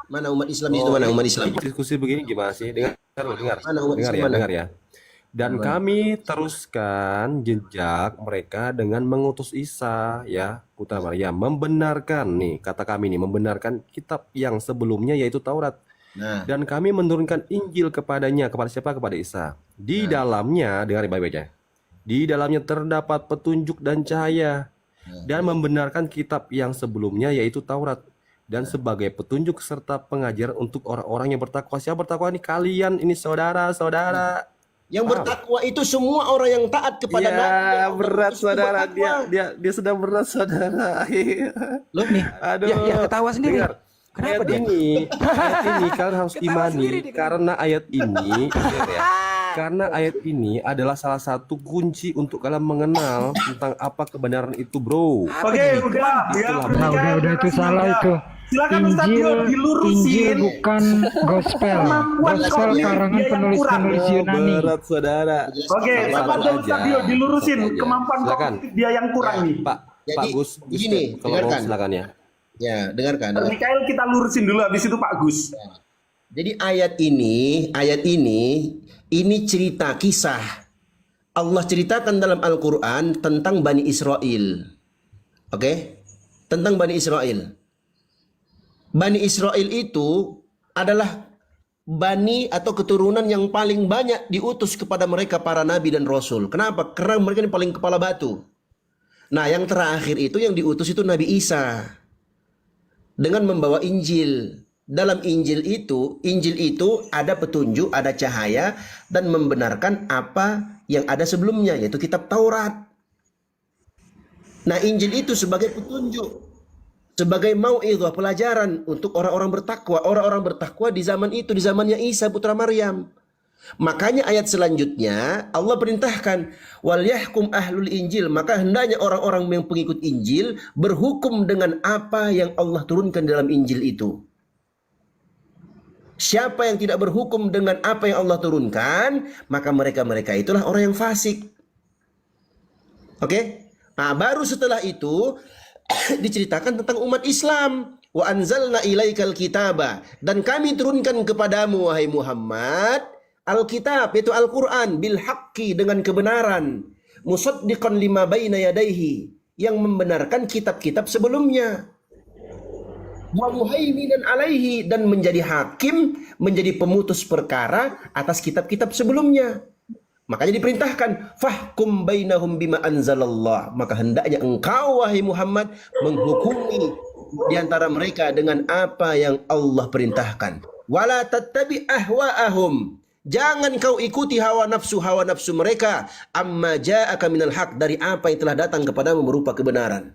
Mana umat Islam itu mana umat Islam? Diskusi begini gimana sih? Dengar. Mana umat Dengar Islam ya, mana? dengar ya. Dan kami teruskan jejak mereka dengan mengutus Isa ya putra Maryam, membenarkan nih kata kami nih, membenarkan kitab yang sebelumnya yaitu Taurat. Nah, Dan kami menurunkan Injil kepadanya. Kepada siapa? Kepada Isa. Di dalamnya, dengar baik-baik ya. Di dalamnya terdapat petunjuk dan cahaya. Dan membenarkan kitab yang sebelumnya yaitu Taurat. Dan sebagai petunjuk serta pengajar untuk orang-orang yang bertakwa. Siapa bertakwa ini? Kalian ini saudara-saudara. yang bertakwa itu semua orang yang taat kepada Nabi. Ya, berat Itu saudara. bertakwa. Dia sedang berat saudara. Loh, Aduh. Ya, ketawa sendiri. Dengar. Kenapa ayat dia? ini kalian harus Ketawa imani sendiri dia. karena ayat ini ya, karena ayat ini adalah salah satu kunci untuk kalian mengenal tentang apa kebenaran itu, bro. Oke, udah. Ya, Nah, udah itu salah itu. Silakan Ustadio dilurusin. Injil bukan gospel. Gospel karangan penulis-penulis Yunani. Berat saudara. Oke, sama aja Ustadio dilurusin kemampuan Silakan. kognitif dia yang kurang nih. Pak Jadi, Gus, begini, kalau mau dengarkan. silakan ya. Ya, dengarkan. Mikael kita lurusin dulu, habis itu Pak Gus. Jadi ayat ini cerita kisah. Allah ceritakan dalam Al-Quran tentang Bani Israel. Oke? Tentang Bani Israel. Bani Israel itu adalah bani atau keturunan yang paling banyak diutus kepada mereka para nabi dan rasul. Kenapa? Karena mereka ini paling kepala batu. Nah, yang terakhir itu yang diutus itu Nabi Isa dengan membawa Injil. Dalam Injil itu ada petunjuk, ada cahaya dan membenarkan apa yang ada sebelumnya, yaitu kitab Taurat. Nah, Injil itu sebagai petunjuk, sebagai mau'izah, pelajaran untuk orang-orang bertakwa. Orang-orang bertakwa di zaman itu, di zamannya Isa putra Maryam. Makanya ayat selanjutnya Allah perintahkan wal yahkum ahlul Injil, maka hendaknya orang-orang yang pengikut Injil berhukum dengan apa yang Allah turunkan dalam Injil itu. Siapa yang tidak berhukum dengan apa yang Allah turunkan, maka mereka itulah orang yang fasik. Oke? Nah, baru setelah itu diceritakan tentang umat Islam. Wa anzalna ilaikal kitaba, dan kami turunkan kepadamu wahai Muhammad Alkitab, yaitu Al-Quran, bil haqqi, dengan kebenaran, musaddiqan lima baina yadaihi, yang membenarkan kitab-kitab sebelumnya, wa muhaiminan alaihi, dan menjadi hakim, menjadi pemutus perkara atas kitab-kitab sebelumnya. Makanya diperintahkan fahkum bainahum bima anzalallah. Maka hendaknya engkau wahai Muhammad menghukumi di antara mereka dengan apa yang Allah perintahkan. Wala tattabi ahwa'ahum. Jangan kau ikuti hawa nafsu mereka. Amma ja'aka minal haq, dari apa yang telah datang kepadamu berupa kebenaran.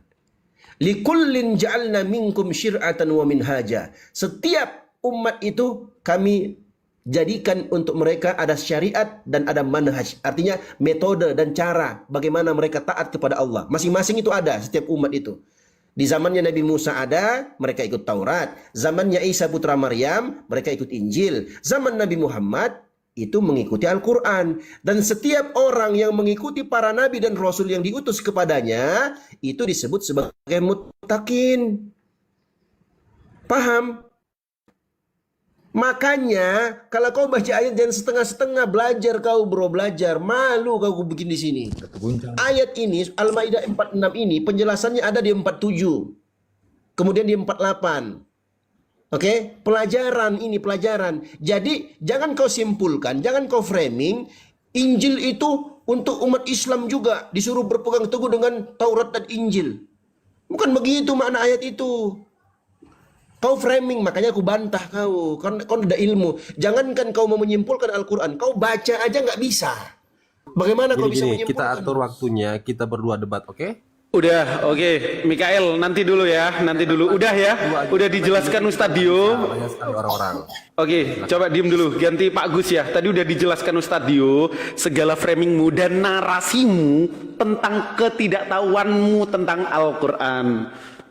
Likullin ja'alna minkum syir'atan wa minhaja. Setiap umat itu kami jadikan untuk mereka ada syariat dan ada manhaj. Artinya metode dan cara bagaimana mereka taat kepada Allah. Masing-masing itu ada setiap umat itu. Di zamannya Nabi Musa ada, mereka ikut Taurat. Zamannya Isa putra Maryam, mereka ikut Injil. Zaman Nabi Muhammad itu mengikuti Al-Quran. Dan setiap orang yang mengikuti para nabi dan rasul yang diutus kepadanya, itu disebut sebagai muttaqin. Paham? Makanya kalau kau baca ayat jangan setengah-setengah, belajar kau bro, belajar. Malu kau bikin di sini. Ayat ini Al-Maidah 46 ini penjelasannya ada di 47. Kemudian di 48. Oke, pelajaran ini pelajaran. Jadi jangan kau simpulkan, jangan kau framing Injil itu untuk umat Islam juga disuruh berpegang teguh dengan Taurat dan Injil. Bukan begitu makna ayat itu. Kau framing, makanya aku bantah kau. Kau tidak ilmu. Jangankan kau mau menyimpulkan Al-Quran, kau baca aja nggak bisa. Bagaimana kau bisa menyimpulkan? Kita atur waktunya, kita berdua debat, oke? Udah, oke. Mikael, nanti dulu ya, nanti dulu. Udah ya, udah dijelaskan Ustadz Dio. Banyak sekali orang-orang. Oke, coba diem dulu. Ganti Pak Gus ya. Tadi udah dijelaskan Ustadz Dio, segala framingmu dan narasimu tentang ketidaktahuanmu tentang Al-Quran.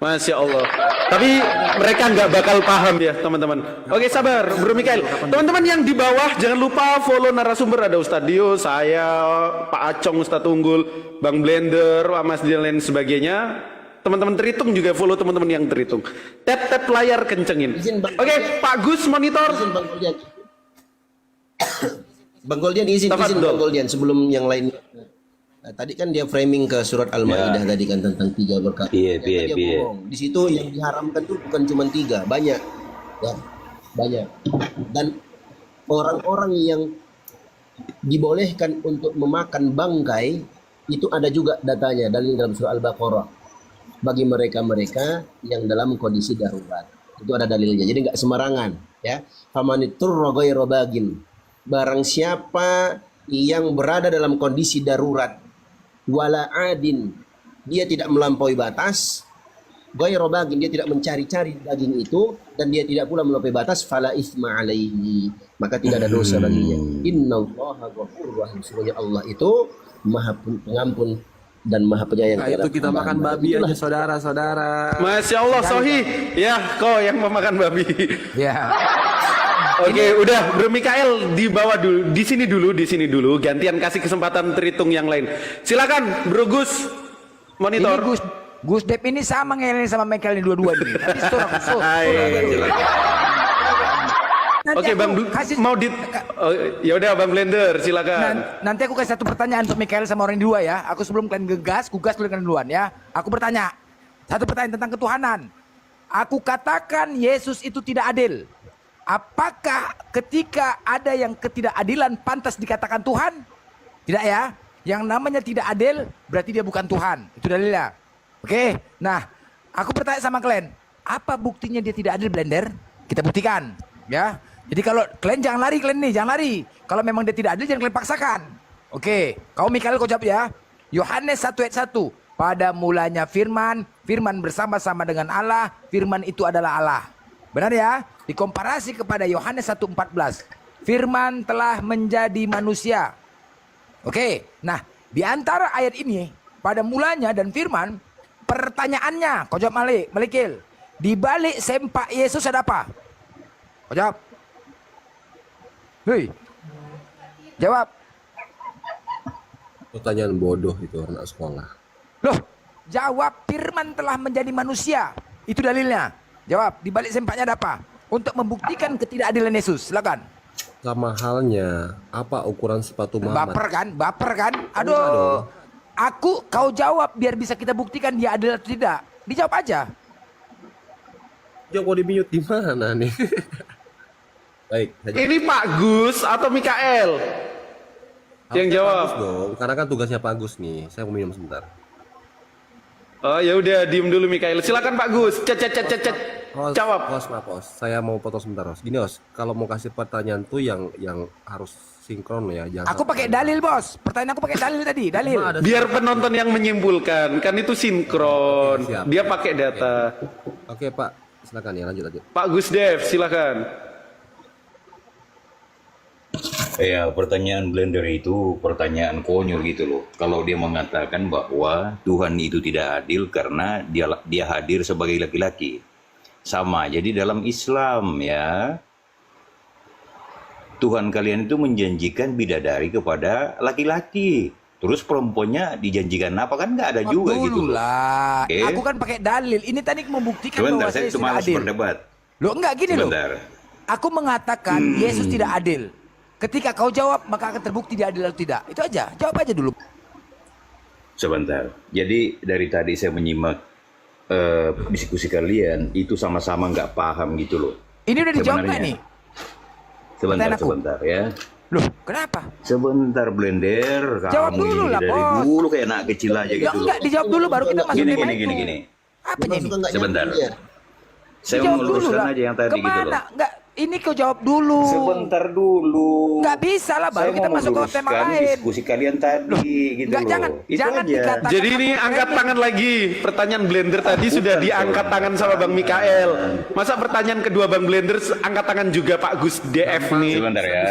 Masya Allah. Tapi mereka nggak bakal paham ya teman-teman. Oke, sabar Bro Mikael. Teman-teman yang di bawah jangan lupa follow narasumber. Ada Ustadz Dio, saya, Pak Acong, Ustadz Unggul, Bang Blender, Mas dan lain sebagainya. Teman-teman terhitung juga follow teman-teman yang terhitung. Tap layar kencengin. Oke, Pak Gus monitor. Bang Goldian izin Bang Goldian sebelum yang lain. Nah, tadi kan dia framing ke surat Al-Maidah tadi kan tentang 3 berkat. Dia bohong. Di situ yang diharamkan itu bukan cuma 3, banyak. Ya, banyak. Dan orang-orang yang dibolehkan untuk memakan bangkai itu ada juga datanya dalam surah Al-Baqarah. Bagi mereka-mereka yang dalam kondisi darurat. Itu ada dalilnya. Jadi nggak sembarangan, ya. Famanitur ghairu bagin. Barang siapa yang berada dalam kondisi darurat, wala adin, dia tidak melampaui batas, ghairu bagin, dia tidak mencari-cari daging itu, dan dia tidak pula melampaui batas, fala itsma alaihi, maka tidak ada dosa baginya. Innallaha ghafurur rahim. Sesungguhnya Allah itu Maha Pengampun dan Maha Penyayang. Nah, itu kita makan babi aja saudara-saudara. Masya Allah, Sohi. Ya, kau yang memakan babi. Ya. Oke, udah Bro Mikael di bawah dulu, di sini dulu, gantian kasih kesempatan terhitung yang lain. Silakan Bro Gus monitor. Ini Gus Dep ini sama ngeleng sama Mikael ini dua-dua ini. Oke, Bang mau di ya udah Bang Blender silakan. Nanti aku kasih satu pertanyaan untuk Mikael sama orang dua ya. Aku sebelum kalian gegas, kugas kalian duluan ya. Aku bertanya. Satu pertanyaan tentang ketuhanan. Aku katakan Yesus itu tidak adil. Apakah ketika ada yang ketidakadilan pantas dikatakan Tuhan? Tidak ya. Yang namanya tidak adil berarti dia bukan Tuhan. Itu dalilnya. Oke. Nah, aku bertanya sama kalian, apa buktinya dia tidak adil, Blender? Kita buktikan, ya. Jadi kalau kalian jangan lari, jangan lari. Kalau memang dia tidak adil jangan kalian paksakan. Oke. Kau Mikael kau jawab ya. Yohanes 1 ayat 1. Pada mulanya firman, firman bersama-sama dengan Allah, firman itu adalah Allah. Benar ya? Dikomparasi kepada Yohanes 1:14. Firman telah menjadi manusia. Oke. Nah, di antara ayat ini, pada mulanya dan firman, pertanyaannya, kau jawab Malikil. Di balik sempak Yesus ada apa? Kau jawab. Hei. Jawab. Pertanyaan bodoh itu anak sekolah. Loh, jawab firman telah menjadi manusia. Itu dalilnya. Jawab, di balik sempaknya ada apa? Untuk membuktikan ketidakadilan Yesus. Silakan. Sama halnya, apa ukuran sepatu Muhammad? Baper kan? Aduh. Kau jawab biar bisa kita buktikan dia adil atau tidak. Dijawab aja. Jawab di mute di mana nih? Baik. Ini Pak Gus atau Mikael? Yang Harusnya jawab. Pak Agus dong, karena kan tugasnya Pak Agus nih. Saya mau minum sebentar. Oh ya udah, diem dulu Mikael. Silakan Pak Gus. Jawab. Os. Saya mau potong sebentar, Os. Gini, Os. Kalau mau kasih pertanyaan tuh yang harus sinkron ya. Jangan Aku pakai dalil, Bos. Pertanyaan aku pakai dalil tadi, dalil. Biar penonton yang menyimpulkan, kan itu sinkron. Oke, siap. Dia pakai data. Oke, Pak. Silakan ya, lanjut. Pak Gus Dev, silakan. Ya, pertanyaan Blender itu pertanyaan konyol gitu loh. Kalau dia mengatakan bahwa Tuhan itu tidak adil karena dia hadir sebagai laki-laki. Sama, jadi dalam Islam ya, Tuhan kalian itu menjanjikan bidadari kepada laki-laki. Terus perempuannya dijanjikan apa kan nggak ada juga gitu loh. lah. Oke. Aku kan pakai dalil. Ini tadi membuktikan Sebentar, bahwa saya saya cuma sudah harus adil. berdebat. Loh enggak gini loh. Sebentar. Aku mengatakan Yesus tidak adil. Ketika kau jawab maka akan terbukti dia adil atau tidak. Itu aja. Jawab aja dulu. Sebentar. Jadi dari tadi saya menyimak diskusi kalian itu sama-sama nggak paham gitu loh. Ini udah dijawab nggak Sebenarnya. nih? Sebentar, Pertanyaan aku. sebentar ya. Loh, kenapa? Sebentar Blender, Jawab kamu dulu ini lah, dari Bos. dulu kayak anak kecil aja Ya gitu enggak, loh. dijawab dulu baru kita masuk Gini, tema gini, itu. gini. Apanya nih? Sebentar. Saya Dijawab mau dulu luruskan lah. aja yang tadi gitu loh. Kemana? Enggak, ini kau jawab dulu. Sebentar dulu. Enggak bisa lah, baru Saya kita mau masuk ke tema meluruskan lain. diskusi kalian tadi gitu enggak, loh. Itu jangan aja. dikatakan Jadi ini angkat tangan lagi. Pertanyaan Blender tadi sudah diangkat tangan sama Bang Mikael. Masa pertanyaan kedua Bang Blender angkat tangan juga Pak Gus DF nih. Sebentar ya,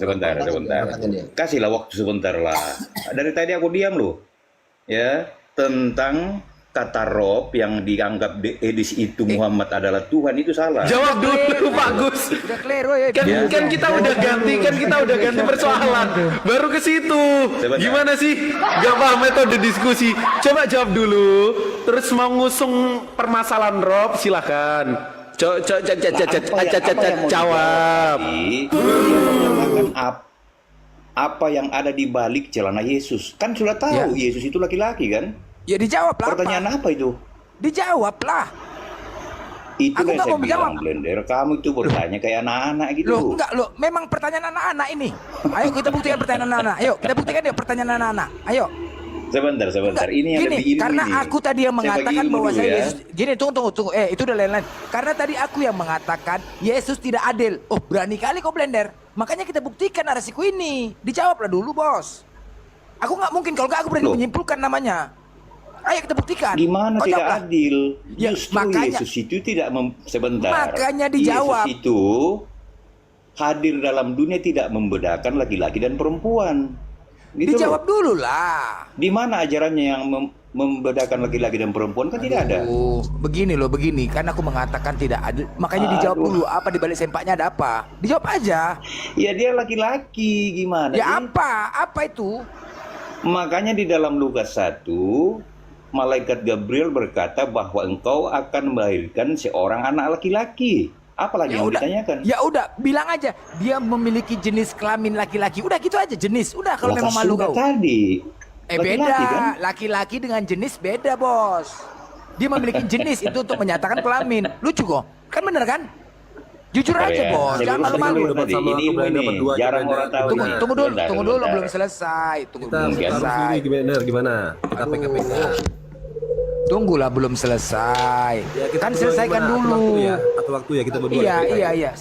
sebentar. Kasihlah waktu sebentar lah. Dari tadi aku diam loh. Ya, tentang kata Rob yang dianggap di edisi itu Muhammad adalah Tuhan itu salah. Jawab dulu Pak Gus. Udah clear, woy. Kan kita udah ganti persoalan. Baru ke situ. Gimana sih? Gak paham metode diskusi. Coba jawab dulu. Terus mau ngusung permasalahan Rob, silakan. Jawab. Apa yang ada di balik celana Yesus? Kan sudah tahu Yesus itu laki-laki kan? Ya dijawab lah. Pertanyaan apa itu? Dijawab lah. Itu Aku yang nggak saya mau menjawab. bilang Blender, kamu itu bertanya kayak anak-anak gitu. Loh, enggak loh, memang pertanyaan anak-anak ini. Ayo kita buktikan pertanyaan anak-anak. Ayo, kita buktikan yuk pertanyaan anak-anak. Ayo. Sebentar. Enggak, Ini yang gini, lebih ilmu karena ini. aku tadi yang Saya bagi mengatakan ilmu bahwa dulu saya ya. Yesus. Gini, tunggu. Itu udah lain-lain. Karena tadi aku yang mengatakan Yesus tidak adil. Oh, berani kali kau Blender. Makanya kita buktikan narasiku ini. Dijawablah dulu, Bos. Aku nggak mungkin kalau nggak aku berani menyimpulkan namanya. Ayo kita buktikan. Gimana Kau tidak jawablah. adil? Ya, Justru makanya- Yesus itu tidak sebentar. Makanya dijawab. Yesus itu hadir dalam dunia tidak membedakan laki-laki dan perempuan. Gitu Dijawab loh. dulu lah. Di mana ajarannya yang membedakan laki-laki dan perempuan kan tidak ada. Begini loh, begini. Kan aku mengatakan tidak adil. Makanya dijawab dulu. Apa di balik sempaknya ada apa? Dijawab aja. Ya dia laki-laki gimana? Ya sih? apa? Apa itu? Makanya di dalam Lukas 1 malaikat Gabriel berkata bahwa engkau akan melahirkan seorang anak laki-laki. Apalagi yang ditanyakan? Ya udah, bilang aja dia memiliki jenis kelamin laki-laki. Udah gitu aja jenis. Udah kalau Lah, memang malu sudah kau. tadi. Beda. Laki-laki kan? Laki-laki dengan jenis beda, Bos. Dia memiliki jenis itu untuk menyatakan kelamin. Lucu kok. Kan bener kan? Jujur Bentar aja, ya, Bos. saya Jangan luruskan malu-malu. dulu tadi. Ini ilmu ini. Jarang orang tahu. Tunggu, ini. tunggu dulu, Sebentar, tunggu dulu, sebentar. belum selesai. Tunggu Kita belum harus selesai. ini gimana? Kita PKP. Tunggulah belum selesai. Kan selesaikan dulu. Atau waktu ya kita berdua. Iya.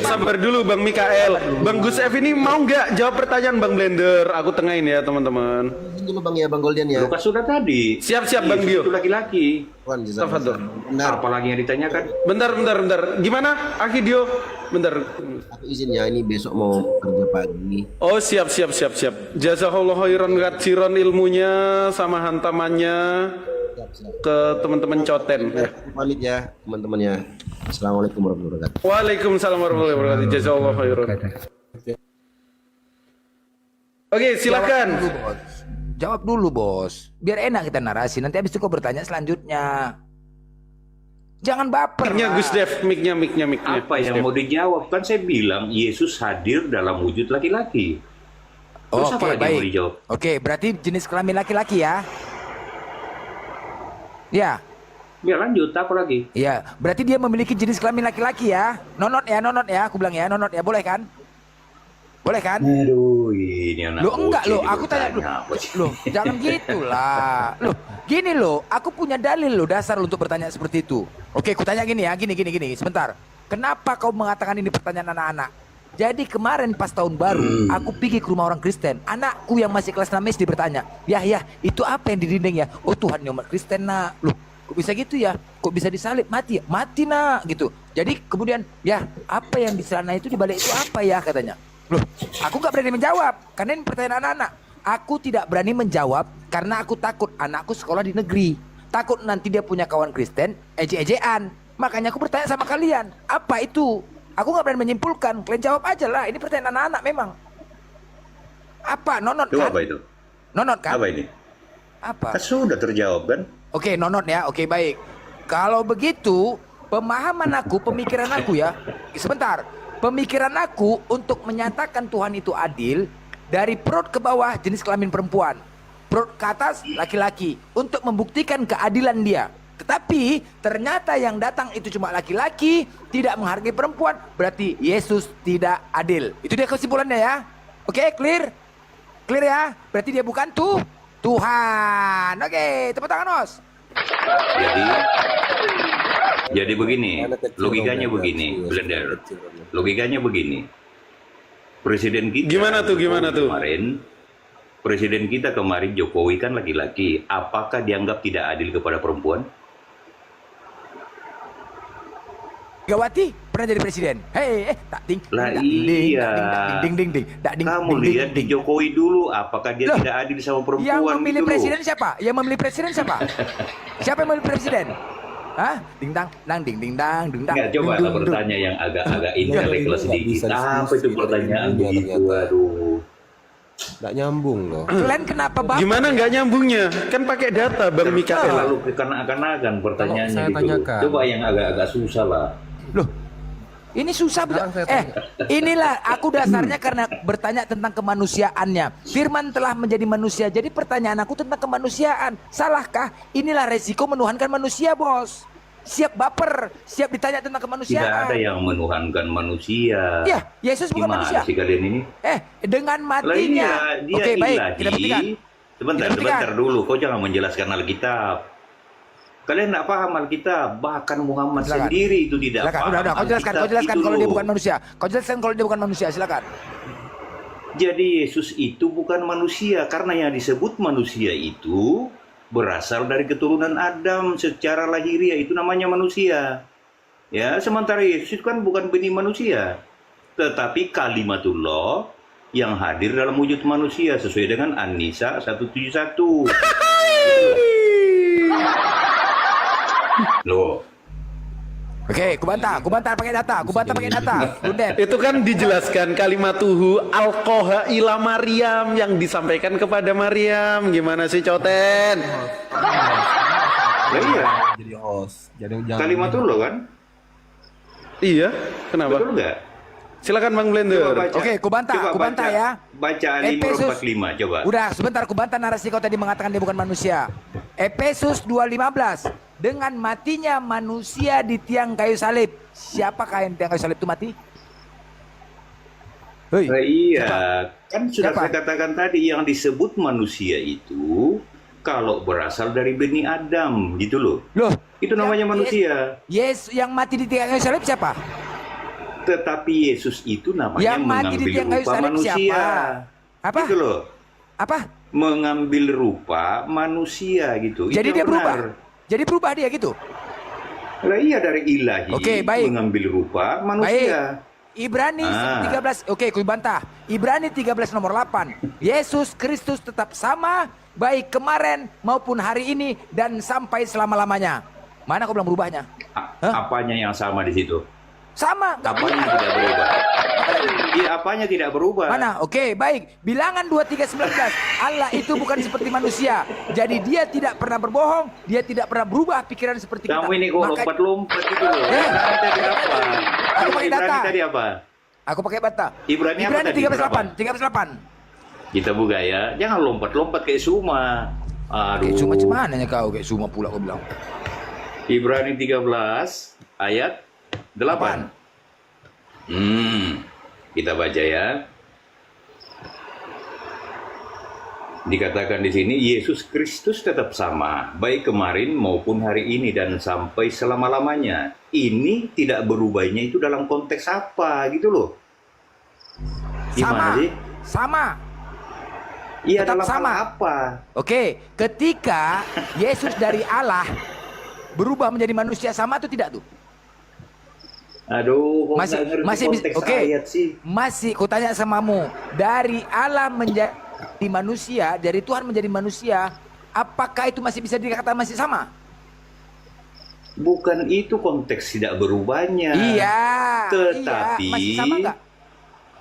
Sabar dulu Bang Mikael. Bang Gus F ini mau nggak jawab pertanyaan Bang Blender? Aku tengahin ya teman-teman. Dulu Bang ya, Bang Golden ya. Lukas sudah tadi. Siap Bang Dio. Itu laki-laki. Tafadhol. Apalagi yang ditanyakan? Bentar. Gimana? Aki Dio. Bentar. Aku izin ya, ini besok mau kerja pagi. Oh siap. Jazakallahu khairan katsiran ilmunya sama hantamannya ke teman-teman Coten. Pamit ya teman-temannya. Assalamualaikum warahmatullahi wabarakatuh. Waalaikumsalam warahmatullahi wabarakatuh. Jazakallahu khairan. Oke, silakan. Jawab dulu, Bos. Biar enak kita narasi. Nanti habis itu kau bertanya selanjutnya. Jangan baper. Mic-nya lah. Gus Dev, mic-nya. Apa yang mau dijawab? Kan saya bilang Yesus hadir dalam wujud laki-laki. Terus apa lagi yang mau dijawab? Oke, berarti jenis kelamin laki-laki ya? Ya. Ya lanjut, apa lagi? Iya, berarti dia memiliki jenis kelamin laki-laki ya? Nonot ya, aku bilang ya, nonot ya, boleh kan? Boleh kan? Aduh, ini anak Loh enggak bocil loh, aku tanya bertanya apa sih? loh, jangan gitulah. Loh, gini loh, aku punya dalil loh dasar untuk bertanya seperti itu. Oke, aku tanya gini ya, gini, sebentar. Kenapa kau mengatakan ini pertanyaan anak-anak? Jadi kemarin pas tahun baru, aku pergi ke rumah orang Kristen. Anakku yang masih kelas 6 SD bertanya, ya, itu apa yang di dinding ya? Oh Tuhan umat Kristen nak. Loh, kok bisa gitu ya? Kok bisa disalib? Mati ya? Mati nak, gitu. Jadi kemudian, ya apa yang di sana itu, di balik itu apa ya katanya? Loh, aku gak berani menjawab, karena ini pertanyaan anak-anak. Aku tidak berani menjawab karena aku takut anakku sekolah di negeri. Takut nanti dia punya kawan Kristen, ejek-ejekan. Makanya aku bertanya sama kalian, apa itu? Aku gak berani menyimpulkan, kalian jawab aja lah. Ini pertanyaan anak-anak memang. Apa? Nonot Itu kan? apa itu? Nonot kan? Apa ini? Apa? Kan sudah terjawab kan? Oke, nonot ya. Oke, baik. Kalau begitu, pemahaman aku, pemikiran aku ya. Sebentar. Pemikiran aku untuk menyatakan Tuhan itu adil, dari perut ke bawah jenis kelamin perempuan, perut ke atas laki-laki, untuk membuktikan keadilan dia. Tetapi ternyata yang datang itu cuma laki-laki, tidak menghargai perempuan, berarti Yesus tidak adil. Itu dia kesimpulannya ya. Oke, clear? Clear ya? Berarti dia bukan Tuhan. Oke, tepuk tangan, Os. Jadi begini, logikanya begini, Blender. Logikanya begini. Presiden kita Gimana tuh? kemarin, presiden kita kemarin Jokowi kan laki-laki. Apakah dianggap tidak adil kepada perempuan? Megawati pernah jadi presiden. Tak ding. Lah iya. Kamu lihat di Jokowi dulu, apakah dia tidak adil sama perempuan? Yang memilih gitu loh? presiden siapa? Yang memilih presiden siapa? Siapa yang memilih presiden? Hah? Ding dang, ding ding dang. Nggak, coba lah bertanya yang agak intelektual sedikit. Apa itu pertanyaan begitu? Aduh. Nggak nyambung loh. Kalian kenapa Bapak? Gimana nggak nyambungnya? Kan pakai data Bang Mikael. Lalu kekanak-kanakan pertanyaannya Saya gitu. tanyakan. Coba yang agak susah lah. Loh, ini susah. Inilah aku dasarnya karena bertanya tentang kemanusiaannya. Firman telah menjadi manusia. Jadi pertanyaan aku tentang kemanusiaan. Salahkah? Inilah resiko menuhankan manusia, bos. Siap baper, siap ditanya tentang kemanusiaan. Tidak ada yang menuhankan manusia. Ya, Yesus bukan Gimana manusia. sih kalian ini? Dengan Lah matinya. iya, dia Oke, baik, ilahi. kita buktikan. Sebentar dulu. Kau jangan menjelaskan Alkitab. Kalian tidak paham Alkitab. Bahkan Muhammad Silakan. sendiri itu tidak paham. Udah, kau jelaskan Alkitab kalau itu dia loh. bukan manusia. Kau jelaskan kalau dia bukan manusia, silakan. Jadi Yesus itu bukan manusia. Karena yang disebut manusia itu berasal dari keturunan Adam secara lahiriah, itu namanya manusia. Ya, sementara Yesus kan bukan benih manusia, tetapi kalimatullah yang hadir dalam wujud manusia sesuai dengan An-Nisa 171. Loh. Oke, kubantah pakai data, Bunden. Itu kan dijelaskan kalimatuhu alqoha ila Maryam yang disampaikan kepada Maryam. Gimana sih Coten? Iya. Jadi host. Jadi jangan. Kalimatullah kan? Iya, kenapa? Betul nggak? Silakan Bang Blender. Oke, kubantah ya. Baca Efesus 5:45 coba. Udah, sebentar kubantah narasi kau tadi mengatakan dia bukan manusia. Efesus 2:15. Dengan matinya manusia di tiang kayu salib. Siapakah yang tiang kayu salib itu mati? Hei, Iya, siapa? kan sudah Siapa? saya katakan tadi yang disebut manusia itu kalau berasal dari benih Adam gitu loh. Loh, itu namanya manusia. Yes, yang mati di tiang kayu salib siapa? Tetapi Yesus itu namanya Yang mati di mengambil tiang kayu rupa salib manusia. siapa? Apa? Gitu loh. Apa? Mengambil rupa manusia gitu. Jadi Itu dia yang berubah. benar. Jadi berubah dia gitu. Lah iya dari ilahi Oke, baik. mengambil rupa manusia. Ibrani 13, oke, ku bantah. Ibrani 13 nomor 8. Yesus Kristus tetap sama baik kemarin maupun hari ini dan sampai selama-lamanya. Mana kau bilang berubahnya? Apanya yang sama di situ? Sama, nggak Apanya punya. tidak berubah? Iya, apanya tidak berubah? Mana? Oke, baik. Bilangan 23:19. Allah itu bukan seperti manusia. Jadi dia tidak pernah berbohong, dia tidak pernah berubah pikiran seperti kita. Kamu ini kok lompat-lompat gitu loh. Ibrani tadi apa? Aku pakai data. Ibrani tadi apa? Aku pakai bata. Ibrani apa tadi? 13:8. Kita buka ya. Jangan lompat-lompat kayak Suma. Aduh. Kayak Suma cuman nanya kau kayak Suma pula kau bilang. Ibrani 13 ayat 8. Kita baca ya. Dikatakan di sini Yesus Kristus tetap sama, baik kemarin maupun hari ini dan sampai selama-lamanya. Ini tidak berubahnya itu dalam konteks apa gitu loh? Gimana sih? Sama. Iya, Tetap dalam sama. hal apa? Oke, ketika Yesus dari Allah berubah menjadi manusia sama atau tidak tuh? Aduh, kok Masih nggak ngerti masih konteks oke. ayat sih? Masih kutanya samamu, dari Allah menjadi manusia, dari Tuhan menjadi manusia, apakah itu masih bisa dikatakan masih sama? Bukan itu konteks tidak berubahnya. Iya. Tetapi masih sama nggak?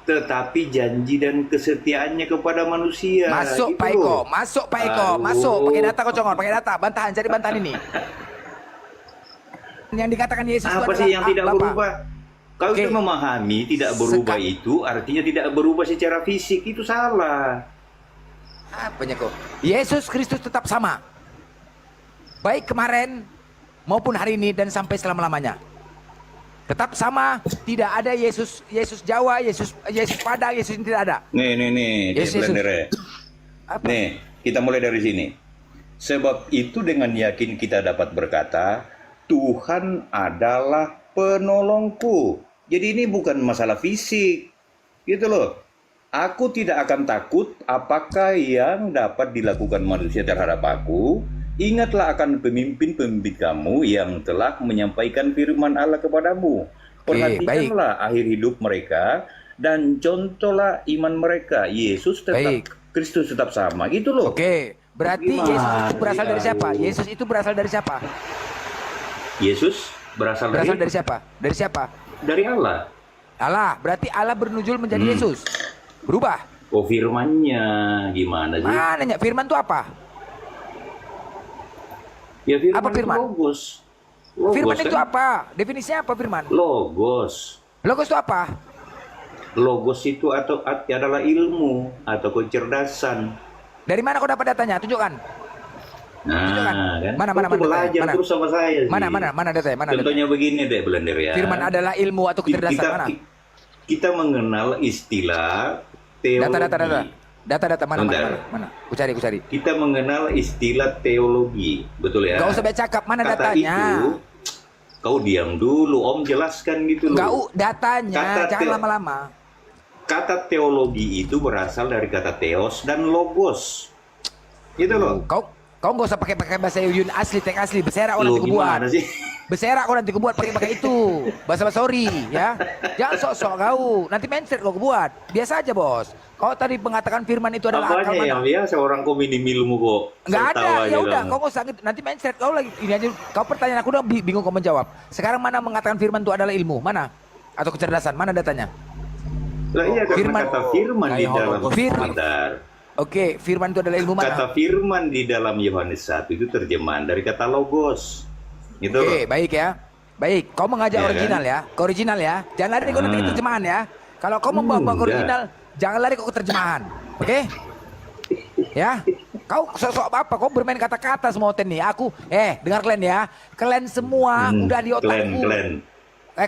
Tetapi janji dan kesetiaannya kepada manusia. Masuk gitu Pak loh. Eko, masuk Pak Eko, Aduh. masuk. Pakai data kocongor, pakai data, bantahan, cari bantahan ini. Yang dikatakan Yesus itu Apa adalah sih yang tidak Bapak. berubah? Kau Oke. itu memahami tidak berubah itu artinya tidak berubah secara fisik, itu salah. Apanya kok? Yesus Kristus tetap sama. Baik kemarin maupun hari ini dan sampai selama-lamanya. Tetap sama, tidak ada Yesus Jawa, Yesus Padang, Yesus ini tidak ada. Nih, Yesus. Blendere. Nih, kita mulai dari sini. Sebab itu dengan yakin kita dapat berkata, Tuhan adalah penolongku. Jadi ini bukan masalah fisik. Gitu loh. Aku tidak akan takut apakah yang dapat dilakukan manusia terhadap aku. Ingatlah akan pemimpin-pemimpin kamu yang telah menyampaikan firman Allah kepadamu. Perhatikanlah akhir hidup mereka dan contohlah iman mereka. Yesus tetap, Kristus tetap sama. Gitu loh. Oke, berarti Yesus itu berasal dari siapa? Yesus itu berasal dari siapa? Yesus berasal dari siapa? Dari siapa? Dari Allah. Allah, berarti Allah bernujul menjadi Yesus. Berubah. Oh, firmannya gimana sih? Mananya? Firman itu apa? Ya, firman Apa firman? itu logos. Firman kan? itu apa? Definisinya apa firman? Logos. Logos itu apa? Logos itu adalah ilmu atau kecerdasan. Dari mana kau dapat datanya? Tunjukkan. Nah, kan? Mana Kau tuh belajar mana? terus sama saya sih. Mana datanya? Mana Contohnya begini deh, Blender ya. Firman adalah ilmu atau kecerdasan mana? Kita mengenal istilah teologi. Data mana? Ku cari. Kita mengenal istilah teologi, betul ya? Gak usah baca cakap, mana Kata datanya? itu, kau diam dulu, Om jelaskan gitu loh. Enggak, datanya, jangan lama-lama. Kata teologi itu berasal dari kata theos dan logos. Gitu loh. Kau nggak usah pakai bahasa Yun asli, teks asli. Beserak kau nanti ku buat. Beserak kau nanti ku buat pakai itu. Bahasa sorry ya. Jangan sok-sok kau. Nanti mindset kau buat. Biasa aja bos. Kau tadi mengatakan firman itu adalah akal Apanya mana? yang seorang kau minim ilmu kok. Nggak ada. Tertawa Ya aja udah. kamu. Kau nggak usah gitu. Nanti mindset kau lagi. Ini aja. Kau pertanyaan aku udah bingung kau menjawab. Sekarang mana mengatakan firman itu adalah ilmu? Mana? Atau kecerdasan? Mana datanya? Lah iya, karena kata firman di dalam Sebentar. Oke, firman itu adalah ilmu mana? Kata firman di dalam Yohanes 1 itu terjemahan dari kata logos. Gitu loh. Oke, baik ya. Baik, kau mengajak Ya original kan? ya. Kau original ya. Jangan lari kau nanti ke terjemahan ya. Kalau kau membawa ke original, jangan lari kau ke terjemahan. Oke? Ya. Kau sok-sok apa? Kau bermain kata-kata semua nih. Aku, dengar kalian ya. Kalian semua udah di otakku. Klan.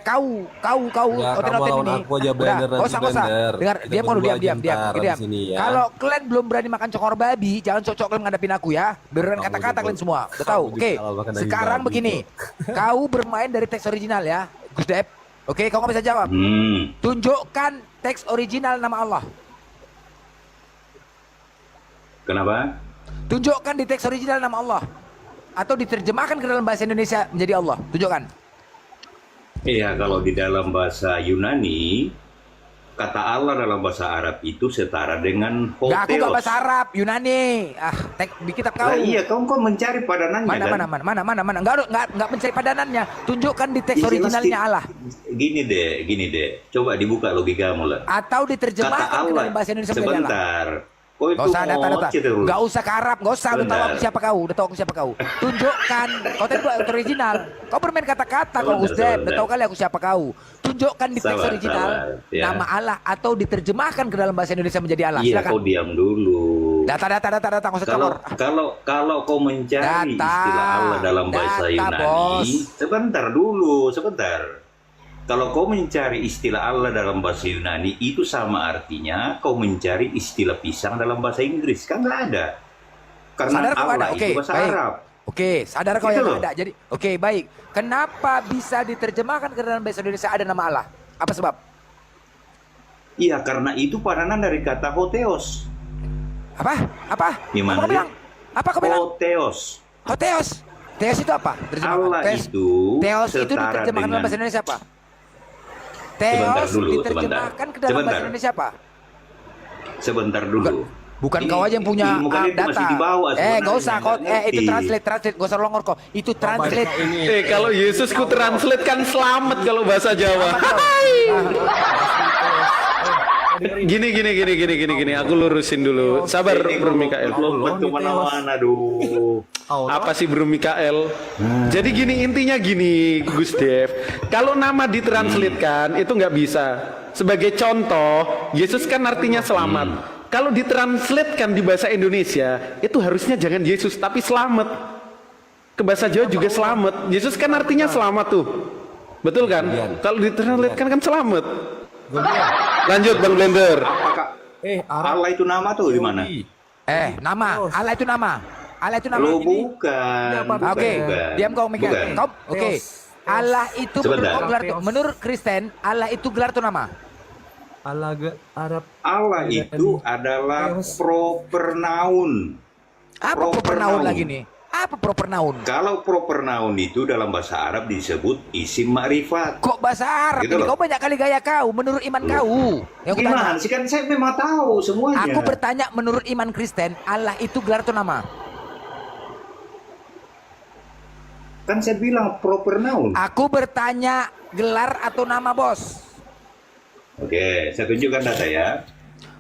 Kau Ya, kamu oten-oten lawan ini. aku aja, Blender, nanti, Usah. Blender. Dengar, Kita diam kalau berdua diam. aja ntar di sini, ya. Kalau kalian belum berani makan cokor babi, jangan cocok kalian ngadapin aku ya. Beneran kata-kata kalian semua. Udah tahu? Oke. Sekarang begini. Kau bermain dari teks original ya, Gus Dep. Oke, kau nggak bisa jawab. Tunjukkan teks original nama Allah. Kenapa? Tunjukkan di teks original nama Allah. Atau diterjemahkan ke dalam bahasa Indonesia menjadi Allah. Tunjukkan. Iya, kalau di dalam bahasa Yunani, kata Allah dalam bahasa Arab itu setara dengan Aku hotheos. gak bahasa Arab, Yunani. Di kitab kau. Lah iya, kau mencari padanannya kan? Mana. Enggak mencari padanannya. Tunjukkan di teks Ya, jelas originalnya Allah. Gini deh. Coba dibuka logikamu lah. Atau diterjemahkan ke dalam bahasa Indonesia menjadi Allah. Sebentar. Kau itu Gak usah data. ngoceh terus. Gak usah ke Arab, gak usah. Udah tahu aku siapa kau. Tunjukkan. Kau tadi buat original. Kau bermain kata-kata kau Ustaz. Udah tahu kali aku siapa kau. Tunjukkan di teks original ya. nama Allah atau diterjemahkan ke dalam bahasa Indonesia menjadi Allah. Iya, Silakan. kau diam dulu. Data. Nggak usah cokor. Kalau kau mencari istilah Allah dalam bahasa Yunani, bos. sebentar dulu. Kalau kau mencari istilah Allah dalam bahasa Yunani, itu sama artinya kau mencari istilah pisang dalam bahasa Inggris. Kan nggak ada. Karena Sadar kau ada, Allah oke, itu bahasa baik. Arab. Oke, sadar kau Gitu yang loh. ada. Jadi, oke, baik. Kenapa bisa diterjemahkan ke dalam bahasa Indonesia ada nama Allah? Apa sebab? Iya, karena itu padanan dari kata hoteos. Apa? Apa? Gimana Apa kau sih? bilang? Apa kau bilang? Hoteos. Hoteos. Teos itu apa? Terjemahan. Allah itu Teos itu setara diterjemahkan dalam dengan- bahasa Indonesia apa? Sebentar Teos dulu, diterjemahkan ke dalam sebentar. bahasa Indonesia apa? Sebentar dulu. Bukan Ini kau aja yang punya ilmu kalian itu data. masih di bawah Gak sebenarnya, usah kau. nggak Itu ngerti. translate. Gak usah longor kau. Itu translate. Kalau Yesus ku translate kan selamat kalau bahasa Jawa. Hai. Gini. Aku lurusin dulu. Sabar, Bro Mikael. Lompat kemana-mana, aduh. Apa sih Bro Mikael? Jadi gini, intinya gini, Gus Dev. Kalau nama ditranslatekan itu nggak bisa. Sebagai contoh, Yesus kan artinya selamat. Kalau ditranslatekan di bahasa Indonesia, itu harusnya jangan Yesus tapi selamat. Ke bahasa Jawa juga selamat. Yesus kan artinya selamat tuh. Betul kan? Kalau ditranslatekan kan selamat. Lanjut Bang Blender. Apakah Allah itu nama tuh di mana? Nama. Allah itu nama. Allah itu nama. Lo bukan. Oke, bukan. diam kau Mikael. Bukan. Kau, oke. Allah itu Sebentar. menurut Kristen, Allah itu gelar atau nama? Allah itu adalah proper noun. Apa proper noun lagi nih? Apa proper noun? Kalau proper noun itu dalam bahasa Arab disebut isim ma'rifat. Kok bahasa Arab? Gitu Ini loh. kau banyak kali gaya kau. Menurut iman kau. Yang aku tanya. Gimana sih, kan saya memang tahu semuanya. Aku bertanya menurut iman Kristen, Allah itu gelar atau nama? Kan saya bilang proper noun. Aku bertanya gelar atau nama, bos? Oke, saya tunjukkan data ya.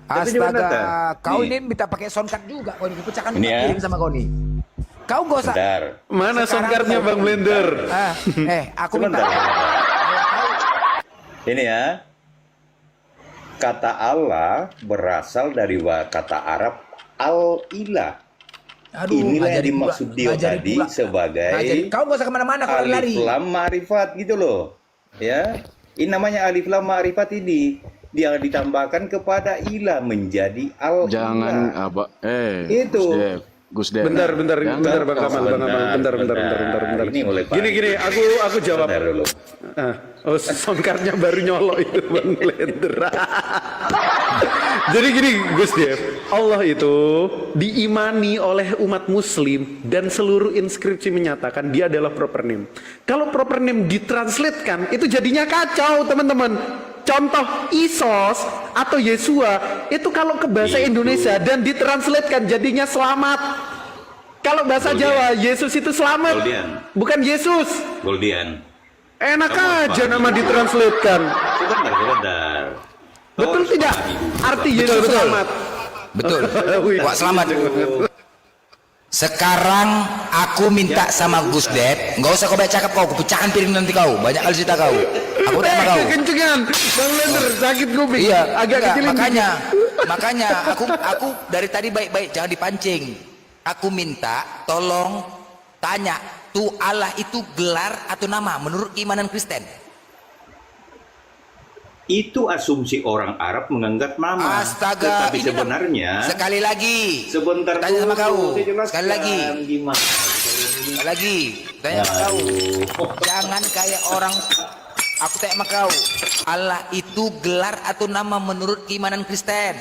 Saya tunjukkan data. Astaga, kau Nih. ini minta pakai sound card juga. Kau ini pecahkan Ini ya. kirim sama kau nih. Kau gak usah. Bentar. Mana Sekarang soundcardnya kau- Bang Blender? Aku minta. Ini ya. Kata Allah berasal dari kata Arab al-ilah. Inilah yang dimaksud dia tadi sebagai Kau gak usah kemana-mana kalau lari. alif lam ma'rifat gitu loh. Ya. Ini namanya alif lam ma'rifat ini. Dia ditambahkan kepada ilah menjadi al. Jangan apa Itu. Gus Dev. Bentar Bang Kamal, bentar. Ini oleh Pak. Gini, aku jawab. Bentar dulu. Soundcardnya baru nyolok itu Bang Blender. Jadi gini Gus Dev, Allah itu diimani oleh umat muslim dan seluruh inskripsi menyatakan dia adalah proper name. Kalau proper name ditranslatekan itu jadinya kacau teman-teman. Contoh Isos atau Yesua itu kalau ke bahasa Indonesia dan ditranslatekan jadinya selamat. Kalau bahasa Jawa Yesus itu selamat, Goldian. bukan Yesus. Goldian. Enak Kamu aja apa? nama ditranslatekan. Sebentar. Betul tidak? Arti Yesus selamat. Betul. Wah, selamat. Sekarang aku minta sama Gus Dev, nggak usah kau baca cakap kau, pecahkan piring nanti kau, banyak kali cerita kau. Aku tanya sama kau. Kencengan, Bang Blender sakit kuping. Iya, agak enggak, kecilin. makanya aku dari tadi baik-baik, jangan dipancing. Aku minta tolong tanya, tuh Allah itu gelar atau nama menurut keimanan Kristen? Itu asumsi orang Arab menganggap nama. Astaga, Tetapi ini sebenarnya sekali lagi. Sebentar tanya sama dulu, kau. saya jelaskan Sekali lagi. Gimana? Sekali lagi. Tanya sama kau. Jangan kayak orang. Aku tanya sama kau. Allah itu gelar atau nama menurut keimanan Kristen?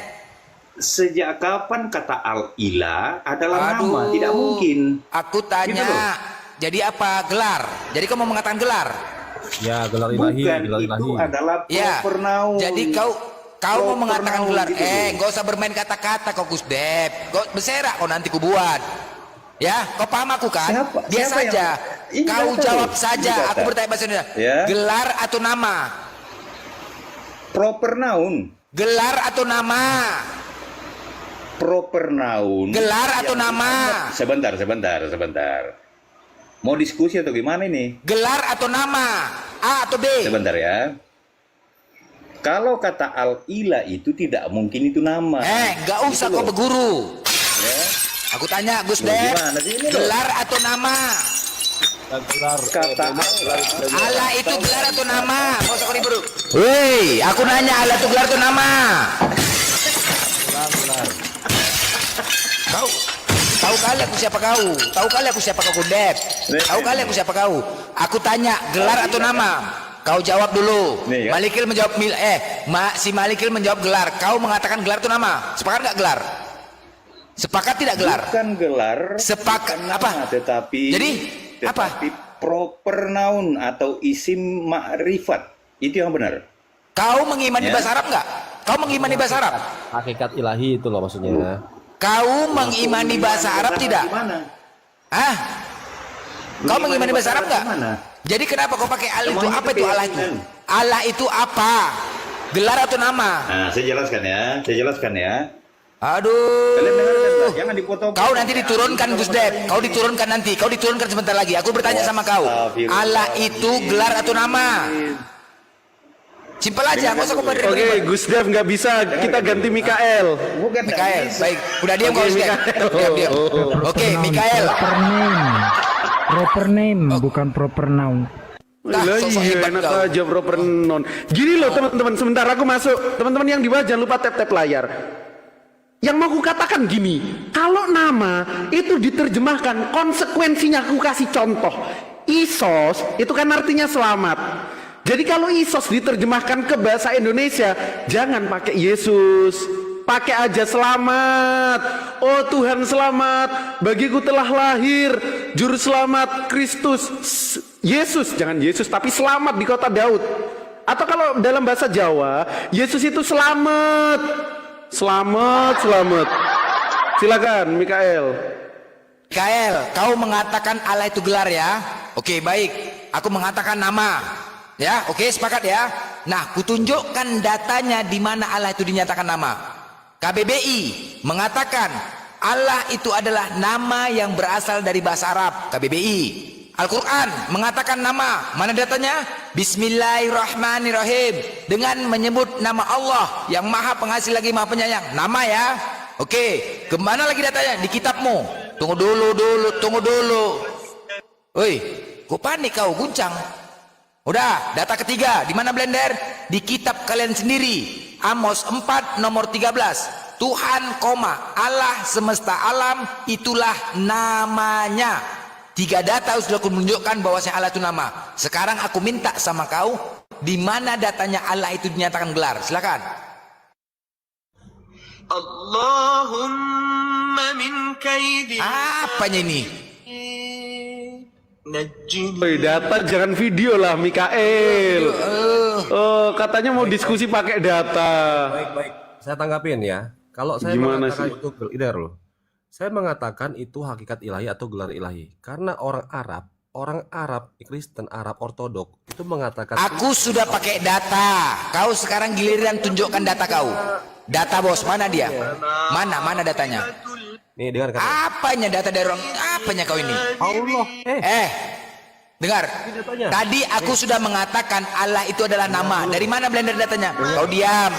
Sejak kapan kata al-ilah adalah nama? Tidak mungkin. Aku tanya. Gitu loh. Jadi apa? Gelar. Jadi kau mau mengatakan gelar? Ya, gelar Bukan, ilahi, itu adalah Ya. proper noun. Jadi kau mau Proper mengatakan noun gelar. gitu loh. Nggak usah bermain kata-kata kau Gus Dev. Kau berserak kau nanti ku buat. Ya, kau paham aku kan? Biasa siapa aja. Ini Kau data jawab loh. saja. Ini Aku data. bertanya bahasa Indonesia. Ya. Gelar atau nama? Proper noun. Gelar atau nama? Proper noun. Gelar atau nama? Sebentar. Mau diskusi atau gimana ini? Gelar atau nama? A atau B? Sebentar ya. Kalau kata al-ilah itu tidak mungkin itu nama. Nggak usah kau berguru. Ya. Aku tanya Gus Loh, Dev. gimana sih ini loh? Gelar atau nama? Kata Allah itu gelar atau nama? Woi, aku nanya Allah itu gelar atau nama? Kau tahu kali aku siapa kau? Tahu kali aku siapa kau Gundep? Tahu kali aku siapa kau? Aku tanya gelar atau nama? Kau jawab dulu. Malikil menjawab si Malikil menjawab gelar. Kau mengatakan gelar atau nama? Sepakat nggak gelar? Sepakat tidak gelar? Bukan gelar. Sepakat nama, apa? Tetapi apa? Proper noun atau isim ma'rifat. Itu yang benar. Kau mengimani bahasa Arab nggak? Kau mengimani bahasa Arab? Hakikat ilahi itu loh maksudnya. Kau mengimani bahasa Arab tidak? Hah? Kau mengimani bahasa Arab nggak? Jadi kenapa kau pakai Allah itu? Apa itu Allah itu? Allah itu apa? Gelar atau nama? Nah, saya jelaskan ya. Aduh. Kalian dengarkan, jangan dipotong. Kau nanti diturunkan Gus Dep. Kau diturunkan nanti. Kau diturunkan sebentar lagi. Aku bertanya sama kau. Allah itu gelar atau nama? Simpel aja. Nggak usah kau berdiri. Oke, Gus Dev nggak bisa. Kita ganti Mikael. Mikael, baik. Udah diam kau Gus Dep. Diam. Oke, Mikael. Proper name, bukan proper noun. Lah iya, enak aja proper noun. Gini loh teman-teman, sebentar aku masuk. Teman-teman yang di bawah jangan lupa tap-tap layar. Yang mau kukatakan gini, kalau nama itu diterjemahkan, konsekuensinya aku kasih contoh. Isos itu kan artinya selamat. Jadi kalau Isos diterjemahkan ke bahasa Indonesia, jangan pakai Yesus, pakai aja selamat. Oh Tuhan selamat, bagiku telah lahir juru selamat Kristus. Yesus, jangan Yesus tapi selamat di kota Daud. Atau kalau dalam bahasa Jawa, Yesus itu selamat. Selamat. Silakan, Mikael. Mikael, kau mengatakan Allah itu gelar ya? Oke, baik. Aku mengatakan nama. Ya, oke, sepakat ya. Nah, kutunjukkan datanya di mana Allah itu dinyatakan nama. KBBI mengatakan Allah itu adalah nama yang berasal dari bahasa Arab. KBBI. Al-Quran mengatakan nama. Mana datanya? Bismillahirrahmanirrahim. Dengan menyebut nama Allah yang maha pengasih lagi maha penyayang. Nama ya. Oke. Kemana lagi datanya? Di kitabmu. Tunggu dulu. Woi, kok panik kau? Guncang. Udah, data ketiga. Di mana Blender? Di kitab kalian sendiri. Amos 4 nomor 13. Tuhan, Allah semesta alam itulah namanya. 3 data sudah aku menunjukkan bahwasanya Allah itu nama. Sekarang aku minta sama kau, di mana datanya Allah itu dinyatakan gelar? Silakan. Allahumma min kaidi. Apanya ini? Data jangan video lah, Mikael. Oh, katanya mau diskusi pakai data. Baik. Saya tanggapin ya. Kalau saya Gimana mengatakan sih? itu gelar loh. Saya mengatakan itu hakikat ilahi atau gelar ilahi karena orang Arab, Kristen Arab Ortodok itu mengatakan. Aku sudah pakai data. Kau sekarang giliran tunjukkan data kau. Data bos, mana dia? Mana datanya? Nih dengar Apanya data dari orang? Apanya kau ini? Allah. Dengar. Tadi aku sudah mengatakan Allah itu adalah nama. Dari mana Blender datanya? Kau diam.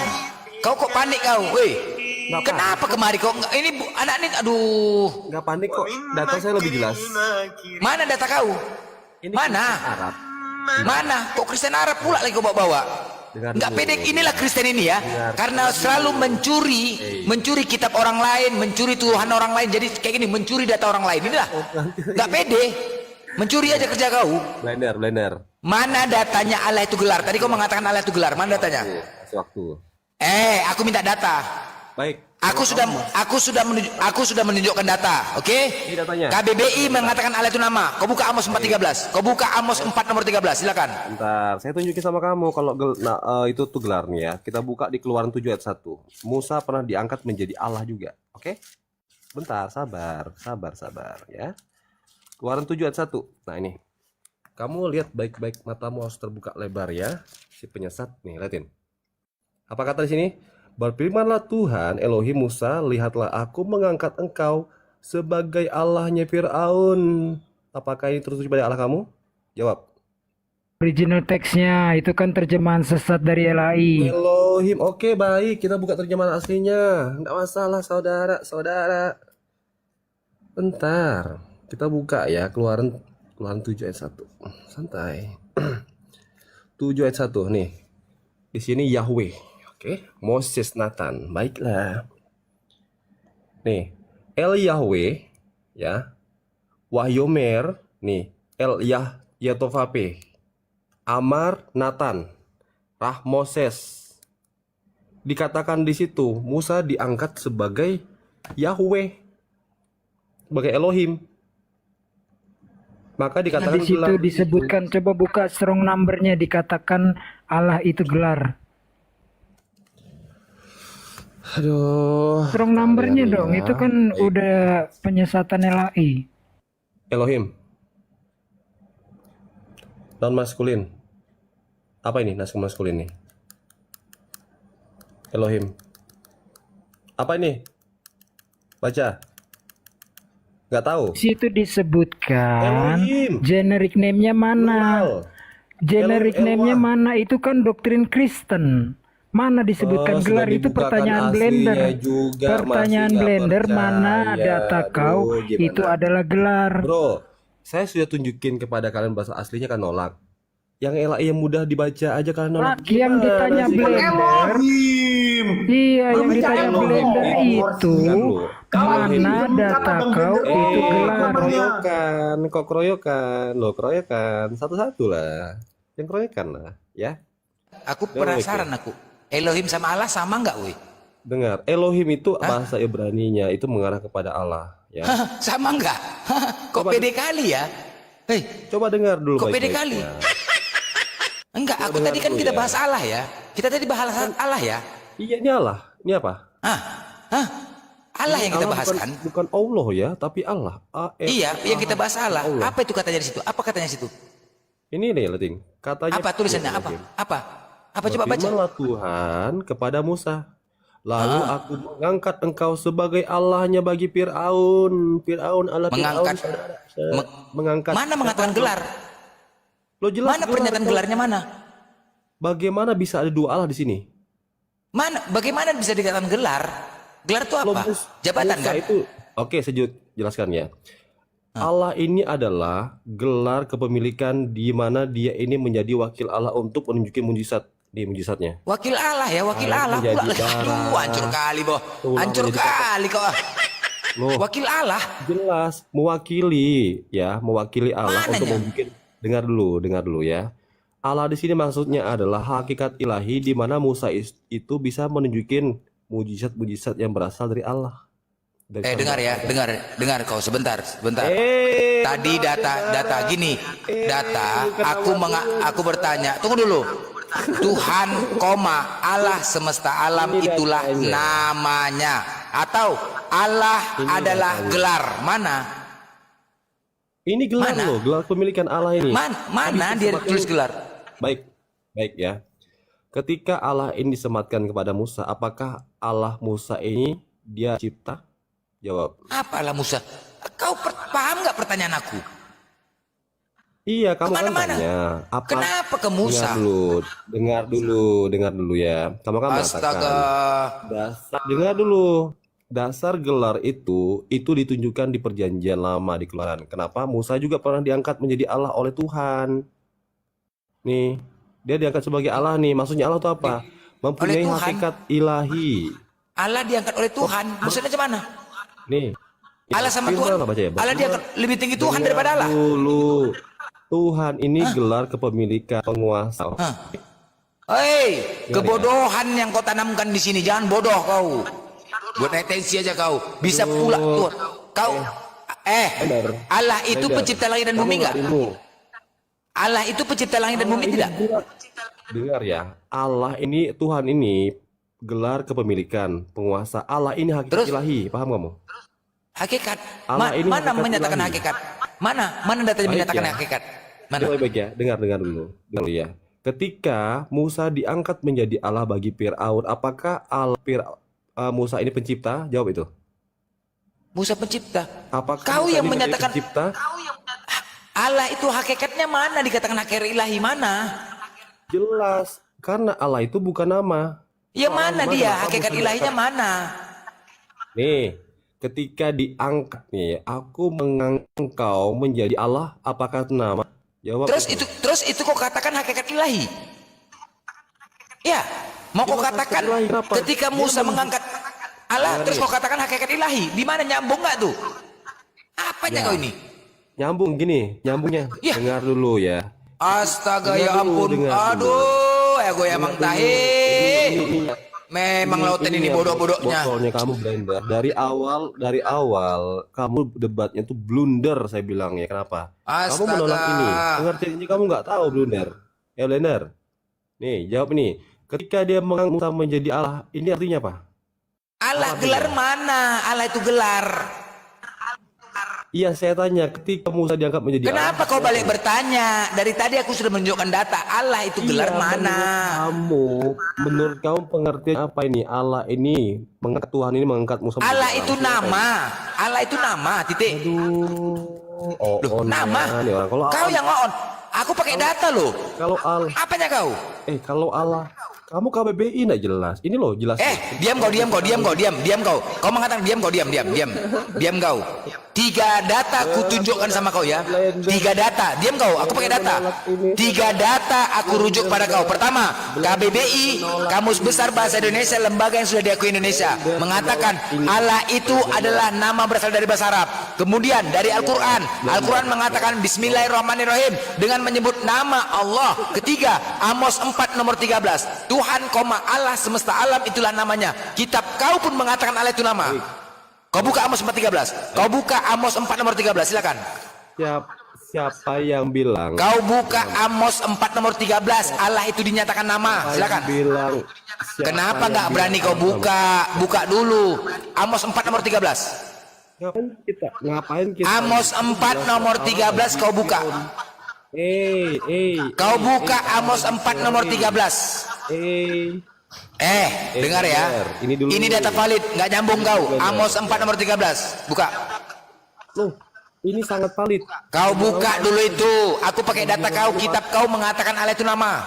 Kau kok panik kau? Woi. Kenapa kemari kok? Ini anak ini, aduh. Nggak panik kok. Data saya lebih jelas. Mana data kau? Mana? Arab. Mana? Kok Kristen Arab pula lagi kau bawa? Nggak pede. Inilah Kristen ini ya. Karena selalu mencuri kitab orang lain, mencuri Tuhan orang lain. Jadi kayak gini, mencuri data orang lain. Inilah. Nggak pede. Mencuri aja kerja kau. Blender. Mana datanya Allah itu gelar? Tadi kau mengatakan Allah itu gelar. Mana datanya? Kasih waktu. Aku minta data. Baik. Aku sudah menunjukkan data, oke? Ini datanya. KBBI mengatakan Allah itu nama. Kau buka Amos 4:13. Kau buka Amos 4 nomor 13, silakan. Bentar, saya tunjukin sama kamu kalau itu tuh gelarnya ya. Kita buka di Keluaran 7 ayat 1. Musa pernah diangkat menjadi Allah juga, oke? Bentar, sabar ya. Keluaran 7 ayat 1. Nah ini. Kamu lihat baik-baik, matamu harus terbuka lebar ya. Si penyesat nih, liatin. Apa kata di sini? Berfirmanlah Tuhan Elohim Musa, lihatlah aku mengangkat engkau sebagai Allahnya Fir'aun. Apakah ini tertuju pada Allah kamu? Jawab. Original teksnya itu kan terjemahan sesat dari LAI. Elohim, oke baik, kita buka terjemahan aslinya. Nggak masalah saudara. Bentar, kita buka ya Keluaran Keluaran 7 ayat 1. Santai. 7 ayat 1 nih. Di sini Yahweh. Oke, Moses Nathan. Baiklah. Nih, El Yahweh ya. Wahyomer nih, El Yatovape. Amar Nathan. Rah Moses. Dikatakan di situ Musa diangkat sebagai Yahweh, sebagai Elohim. Maka dikatakan Di situ disebutkan, coba buka strong number-nya, dikatakan Allah itu gelar. Aduh. Strong number-nya dong, itu kan udah penyesatan LAI. Elohim. Non maskulin. Apa ini naskah maskulin nih? Elohim. Apa ini? Baca. Nggak tahu. Situ disebutkan Elohim. generic name-nya mana? Generic name-nya mana? Itu kan doktrin Kristen. Mana disebutkan gelar? Itu pertanyaan Blender. Pertanyaan Blender, mana data kau? Itu adalah gelar. Bro, saya sudah tunjukin kepada kalian bahasa aslinya kan nolak. Yang yang mudah dibaca aja kalian nolak. Yang ditanya Blender. Iya, yang ditanya Blender itu mana data kau? Itu gelar. Kok keroyokan? Loh, keroyokan. Satu-satu lah. Yang keroyokan lah, ya. Aku penasaran aku. Elohim sama Allah sama nggak, woi? Dengar, Elohim itu bahasa Ibrani-nya itu mengarah kepada Allah, ya. Sama nggak? Kok pede kali ya? Hei, coba dengar dulu. Kok pede kali? Enggak, aku tadi kan kita bahas Allah ya. Kita tadi bahas Allah ya. Iya, ini Allah. Ini apa? Allah yang kita bahas kan? Bukan Allah ya, tapi Allah. Iya, yang kita bahas Allah. Apa itu katanya di situ? Apa katanya di situ? Ini nih, Latin. Katanya. Apa tulisannya? Apa? Apa coba baca? Firmanlah Tuhan kepada Musa. Lalu aku mengangkat engkau sebagai Allahnya bagi Fir'aun. Fir'aun Allah mengangkat. Mengangkat. Mana mengatakan gelar? Lo jelas. Mana pernyataan gelarnya mana? Bagaimana bisa ada dua Allah di sini? Mana? Bagaimana bisa dikatakan gelar? Gelar itu apa? Jabatan kan? Itu. Oke, saya jelaskan ya. Allah ini adalah gelar kepemilikan di mana dia ini menjadi wakil Allah untuk menunjukin mujizat di mujizatnya. Wakil Allah ya, wakil Allah pula. Aduh, hancur kali, boh. Hancur kali kok. Loh, wakil Allah. Jelas, mewakili ya, mewakili Allah Mananya? untuk membuat. Dengar dulu ya. Allah di sini maksudnya adalah hakikat ilahi di mana Musa itu bisa menunjukin mujizat-mujizat yang berasal dari Allah. Dengar ya, dengar kau sebentar. Tadi data gini, aku bertanya, tunggu dulu. Tuhan, Allah semesta alam itulah namanya, atau Allah adalah gelar mana? Ini gelar loh, gelar pemilikan Allah ini. Mana dia tulis gelar? Baik ya. Ketika Allah ini disematkan kepada Musa, apakah Allah Musa ini dia cipta? Jawab. Apa Allah Musa? Kau paham nggak pertanyaan aku? Iya, kamu kan tanya. Kenapa ke Musa? Dengar dulu ya. Kamu kan mengatakan. Dengar dulu. Dasar gelar itu ditunjukkan di perjanjian lama di Keluaran. Kenapa? Musa juga pernah diangkat menjadi Allah oleh Tuhan. Nih, dia diangkat sebagai Allah nih. Maksudnya Allah itu apa? Mempunyai hakikat ilahi. Allah diangkat oleh Tuhan. Maksudnya gimana? Nih. Allah sama Tuhan. Allah diangkat lebih tinggi Tuhan daripada Allah. Dulu. Tuhan ini gelar kepemilikan penguasa. Hei, kebodohan yang kau tanamkan di sini. Jangan bodoh kau. Buat retensi aja kau. Bisa pula tuh. Kau Allah itu pencipta langit dan bumi enggak? Allah itu pencipta langit dan bumi tidak? Dengar ya. Allah ini, Tuhan ini gelar kepemilikan penguasa. Allah ini hakikat ilahi. Paham kamu? Hakikat. Mana menyatakan ilahi. hakikat? Mana datanya menyatakan hakikat? Mana? Baik ya. Dengar dulu ya. Ketika Musa diangkat menjadi Allah bagi Fir'aun, apakah Musa ini pencipta? Jawab itu. Musa pencipta. Apakah kau Musa yang ini menyatakan pencipta? Allah itu hakikatnya mana? Dikatakan hakikat ilahi mana? Jelas, karena Allah itu bukan nama. Ya mana dia? Hakikat ilahinya mana? Nih, ketika diangkat nih, aku mengangkat engkau menjadi Allah, apakah itu nama? Jawab. Terus itu kau katakan hakikat ilahi? Ya, mau kau katakan ketika Musa mengangkat Allah, terus kau katakan hakikat ilahi? Di mana, nyambung nggak tuh? Apanya kau ini? Nyambung gini, nyambungnya. Dengar dulu ya. Astaga, ya ampun. Aduh, ya gue emang tahi. Memang lautan ini bodoh-bodohnya. Botolnya kamu blender. Dari awal kamu debatnya tuh blunder, saya bilang ya. Kenapa? Kamu menolak ini. Pengertiannya kamu nggak tahu blunder. Ya blender. Nih, jawab nih. Ketika dia mengangkat menjadi Allah, ini artinya apa? Allah gelar mana? Allah itu gelar. Iya, saya tanya, ketika Musa diangkat menjadi Allah. Kenapa kau balik bertanya? Dari tadi aku sudah menunjukkan data. Allah itu gelar mana? Menurut kamu pengertian apa ini? Allah ini mengangkat, Tuhan ini mengangkat Musa. Allah itu nama. Allah itu nama, titik. Loh, nama. Nih orang. Kalau kau yang on. Aku pakai data loh. Kalau Allah. Apanya kau? Kalau Allah. Kamu KBBI nggak jelas. Ini loh jelas. Diam kau. Kau mengatakan diam kau, diam kau. 3 data aku tunjukkan sama kau ya. 3 data. Diam kau, aku pakai data. 3 data aku rujuk pada kau. Pertama, KBBI, Kamus Besar Bahasa Indonesia, lembaga yang sudah diakui Indonesia, mengatakan Allah itu adalah nama berasal dari bahasa Arab. Kemudian dari Al-Quran, Al-Quran mengatakan Bismillahirrahmanirrahim dengan menyebut nama Allah. Ketiga, Amos 4 nomor 13. Tuhan, Allah semesta alam itulah namanya. Kitab kau pun mengatakan Allah itu nama. Kau buka Amos 4:13. Kau buka Amos 4 nomor 13, silakan. Siapa yang bilang? Kau buka Amos 4 nomor 13, Allah itu dinyatakan nama. Silakan. Kenapa nggak berani kau buka? Buka dulu. Amos 4 nomor 13. Ngapain kita? Amos 4 nomor 13 kau buka. Kau buka Amos 4 nomor 13. Dengar ya. Ini data valid, nggak nyambung kau. Amos 4 nomor 13. Buka. Loh, ini sangat valid. Kau buka dulu itu. Aku pakai data kau, kitab kau mengatakan Allah itu nama.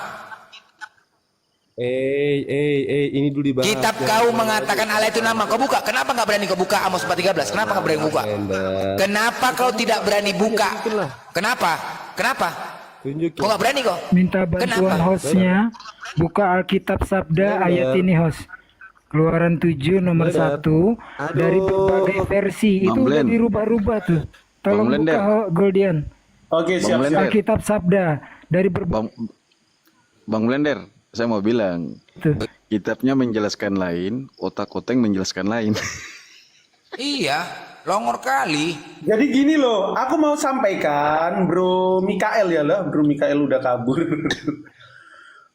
Ini dulu dibahas. Kitab kau mengatakan Allah itu nama. Kau buka. Kenapa nggak berani kau buka Amos 4:13? Kenapa nggak berani buka? Kenapa kau tidak berani buka? Kenapa? Kau nggak berani kok? Minta bantuan hostnya. Buka Alkitab Sabda ayat ini host. Keluaran 7 nomor 1 dari berbagai versi. Itu udah dirubah-rubah tuh. Tolong buka Goldian. Oke, siap. Alkitab Sabda dari Bang Blender, saya mau bilang, kitabnya menjelaskan lain, otak-otak menjelaskan lain. Iya, longor kali. Jadi gini loh, aku mau sampaikan Bro Mikael ya lah. Bro Mikael udah kabur.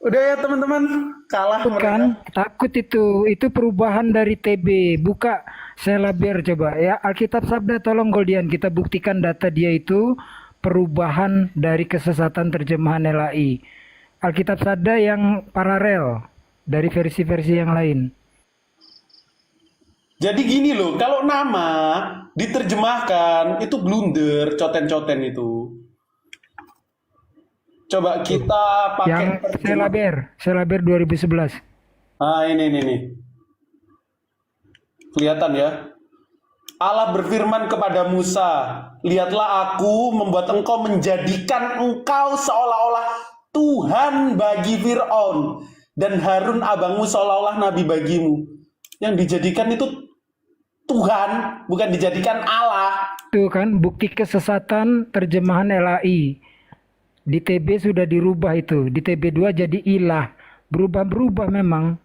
Udah ya teman-teman, kalah kan? Takut itu perubahan dari TB. Buka Selaber coba ya. Alkitab Sabda tolong Goldian, kita buktikan data dia itu perubahan dari kesesatan terjemahan LAI. Alkitab Sabda yang paralel dari versi-versi yang lain. Jadi gini loh, kalau nama diterjemahkan itu blunder, coten-coten itu. Coba kita pakai yang Selaber 2011. Ini. Kelihatan ya. Allah berfirman kepada Musa, lihatlah aku membuat engkau menjadikan engkau seolah-olah Tuhan bagi Fir'aun dan Harun abangmu seolah-olah nabi bagimu. Yang dijadikan itu Tuhan, bukan dijadikan Allah. Itu kan bukti kesesatan terjemahan LAI. Di TB sudah dirubah itu, di TB2 jadi ilah. Berubah-berubah memang.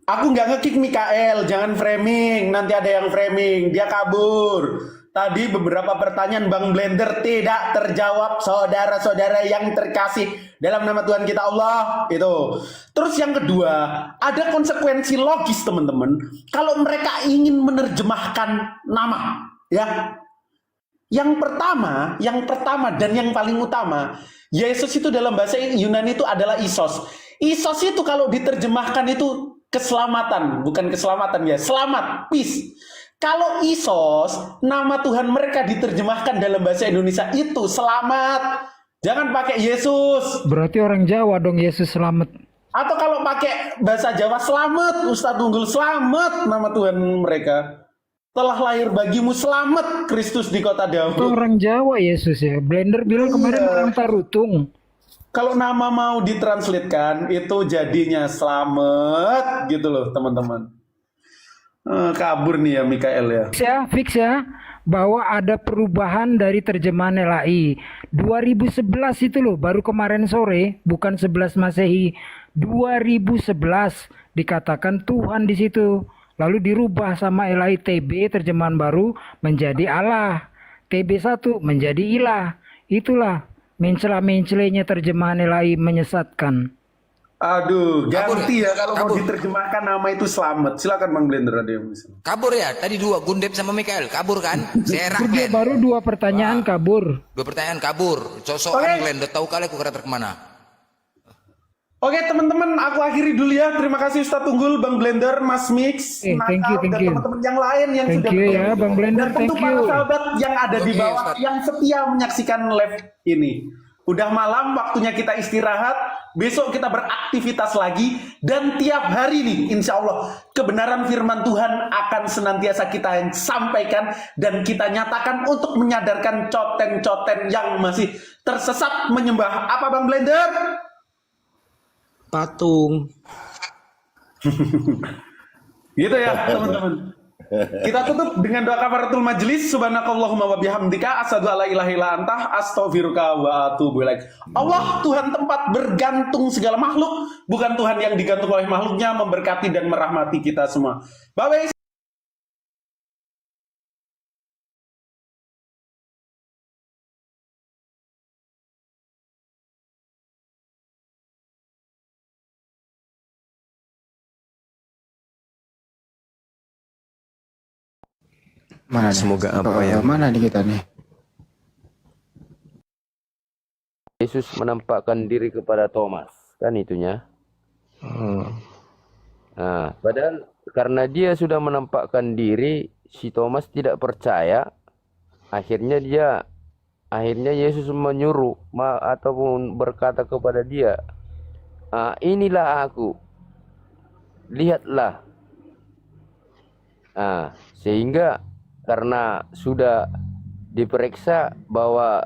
Aku nggak nge-kick Mikael, jangan framing. Nanti ada yang framing, dia kabur. Tadi beberapa pertanyaan Bang Blender tidak terjawab, saudara-saudara yang terkasih dalam nama Tuhan kita Allah. Itu. Terus yang kedua, ada konsekuensi logis teman-teman. Kalau mereka ingin menerjemahkan nama, ya. Yang pertama dan yang paling utama, Yesus itu dalam bahasa Yunani itu adalah Isos. Isos itu kalau diterjemahkan itu keselamatan, bukan keselamatan ya, selamat, peace. Kalau Isos, nama Tuhan mereka diterjemahkan dalam bahasa Indonesia itu selamat. Jangan pakai Yesus. Berarti orang Jawa dong Yesus selamat. Atau kalau pakai bahasa Jawa selamat, Ustadz Unggul selamat nama Tuhan mereka. telah lahir bagimu, selamat Kristus di kota Itu Daud. orang Jawa Yesus ya. Blender bilang kemarin orang Tarutung. Kalau nama mau ditranslatekan itu jadinya selamat gitu loh teman-teman. Kabur nih ya Mikael ya. Fix ya, bahwa ada perubahan dari terjemahan LAI. 2011 itu loh, baru kemarin sore, bukan 11 Masehi. 2011 dikatakan Tuhan di situ. Lalu dirubah sama LAI TB terjemahan baru menjadi Allah. TB1 menjadi ilah. Itulah mencela-mencelenya terjemahan LAI menyesatkan. Aduh, ganti ya kalau mau diterjemahkan nama itu selamat. Silakan Bang Blender ada yang bisa. Kabur ya, tadi dua Gundep sama Mikael, kabur kan? Serak Dia baru 2 pertanyaan kabur. 2 pertanyaan kabur. Sosokan Glenn, udah tahu kali aku karakter kemana. Oke teman-teman, aku akhiri dulu ya. Terima kasih Ustadz Tunggul, Bang Blender, Mas Mix, thank you. dan teman-teman yang lain yang Thank sudah you bergabung. ya, Bang Blender, Dan tentu thank para you. sahabat yang ada di bawah, yang setia menyaksikan live ini. Udah malam, waktunya kita istirahat. Besok kita beraktivitas lagi. Dan tiap hari nih, insya Allah, kebenaran firman Tuhan akan senantiasa kita sampaikan. Dan kita nyatakan untuk menyadarkan coten-coten yang masih tersesat menyembah. Apa Bang Blender? Patung. Gitu ya teman-teman. Kita tutup dengan doa kafaratul majelis. Subhanakallahumma wa bihamdika asyhadu alla ilaha illa anta astaghfiruka wa atubu ilaik. Allah Tuhan tempat bergantung segala makhluk, bukan Tuhan yang digantung oleh makhluknya, memberkati dan merahmati kita semua. Bye-bye. Mana nih? Semoga apa yang Mana nih kita nih? Yesus menampakkan diri kepada Thomas, kan itunya. Nah, padahal karena dia sudah menampakkan diri, si Thomas tidak percaya. Akhirnya Yesus menyuruh ataupun berkata kepada dia, inilah aku, lihatlah. Sehingga karena sudah diperiksa bahwa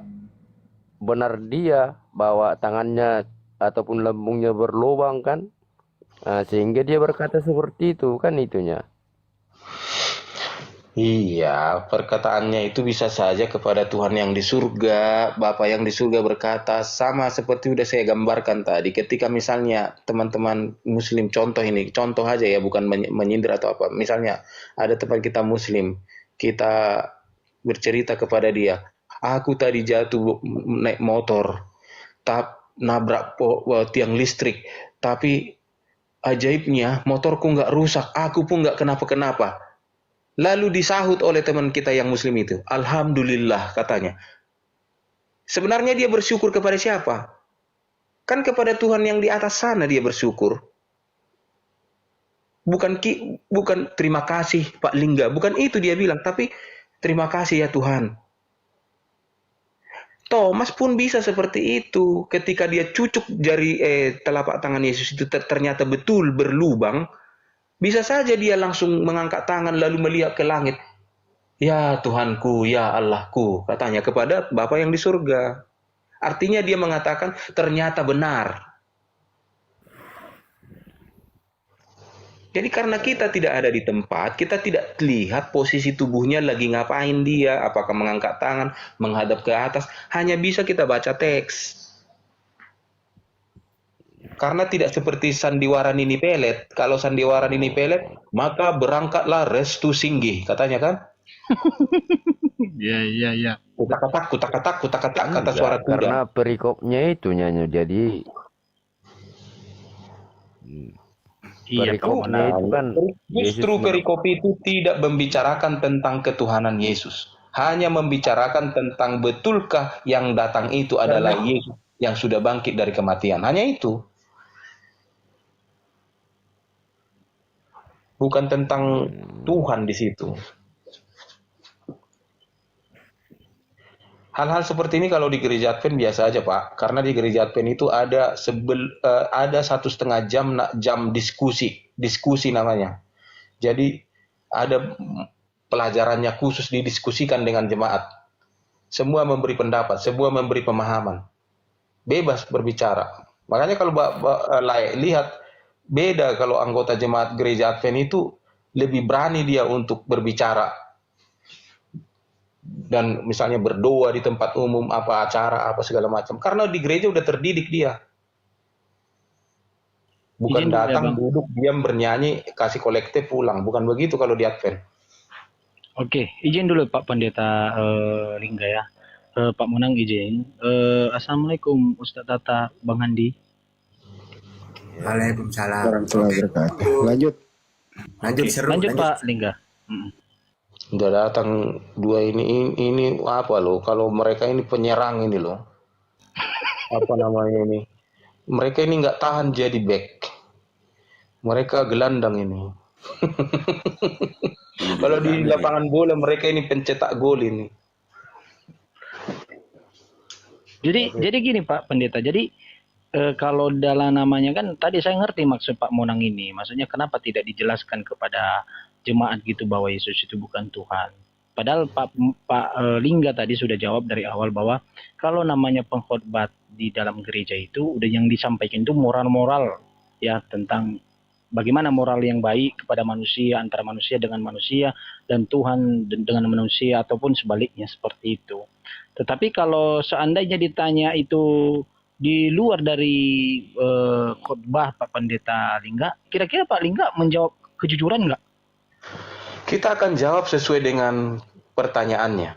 benar dia, bahwa tangannya ataupun lambungnya berlubang kan, sehingga dia berkata seperti itu kan itunya. Iya, perkataannya itu bisa saja kepada Tuhan yang di surga. Bapa yang di surga berkata, sama seperti udah saya gambarkan tadi. Ketika misalnya teman-teman muslim, contoh aja ya, bukan menyindir atau apa. Misalnya ada teman kita muslim, kita bercerita kepada dia, aku tadi jatuh naik motor, nabrak tiang listrik, tapi ajaibnya motorku nggak rusak, aku pun nggak kenapa-kenapa. Lalu disahut oleh teman kita yang muslim itu, alhamdulillah katanya. Sebenarnya dia bersyukur kepada siapa? Kan kepada Tuhan yang di atas sana dia bersyukur. Bukan terima kasih Pak Lingga, bukan itu dia bilang, tapi terima kasih ya Tuhan. Thomas pun bisa seperti itu. Ketika dia cucuk jari telapak tangan Yesus itu ternyata betul berlubang, bisa saja dia langsung mengangkat tangan lalu melihat ke langit. Ya Tuhanku, ya Allahku, katanya kepada Bapa yang di surga. Artinya dia mengatakan ternyata benar. Jadi karena kita tidak ada di tempat, kita tidak lihat posisi tubuhnya lagi ngapain dia, apakah mengangkat tangan, menghadap ke atas, hanya bisa kita baca teks. Karena tidak seperti sandiwara Nini Pelet. Kalau sandiwara Nini Pelet, maka berangkatlah Restu Singgih, katanya kan? Iya. Kutak-katak, kata suara kuda. Karena perikopnya itu nyanyi, jadi perikopnya itu kan Justru perikop itu tidak membicarakan tentang ketuhanan Yesus. Hanya membicarakan tentang betulkah yang datang itu adalah Yesus yang sudah bangkit dari kematian. Hanya itu. Bukan tentang Tuhan di situ. Hal-hal seperti ini kalau di gereja Advent biasa aja Pak, karena di gereja Advent itu ada 1,5 jam diskusi namanya. Jadi ada pelajarannya khusus didiskusikan dengan jemaat. Semua memberi pendapat, semua memberi pemahaman. Bebas berbicara. Makanya kalau lihat, beda kalau anggota jemaat gereja Advent itu lebih berani dia untuk berbicara. Dan misalnya berdoa di tempat umum, apa acara, apa segala macam. Karena di gereja udah terdidik dia. Bukan datang, duduk, diam, bernyanyi, kasih kolektif, pulang. Bukan begitu kalau di Advent. Oke, izin dulu Pak Pendeta Lingga ya. Pak Monang izin. Assalamualaikum Ustadz Tata, Bang Handi. Waalaikumsalam. Warahmatullahi wabarakatuh. Lanjut. Lanjut Oke, seru. lanjut Pak Lingga. Udah datang dua ini apa loh? Kalau mereka ini penyerang ini loh. Apa namanya ini? Mereka ini nggak tahan jadi back. Mereka gelandang ini. Kalau di lapangan bola mereka ini pencetak gol ini. Jadi gini Pak Pendeta. Jadi kalau dalam namanya kan tadi saya ngerti maksud Pak Monang ini. Maksudnya kenapa tidak dijelaskan kepada jemaat gitu bahwa Yesus itu bukan Tuhan. Padahal Pak Lingga tadi sudah jawab dari awal bahwa kalau namanya pengkhotbah di dalam gereja itu udah yang disampaikan itu moral-moral ya, tentang bagaimana moral yang baik kepada manusia, antara manusia dengan manusia, dan Tuhan dengan manusia, ataupun sebaliknya seperti itu. Tetapi kalau seandainya ditanya itu di luar dari khotbah Pak Pendeta Lingga, kira-kira Pak Lingga menjawab kejujuran nggak? Kita akan jawab sesuai dengan pertanyaannya.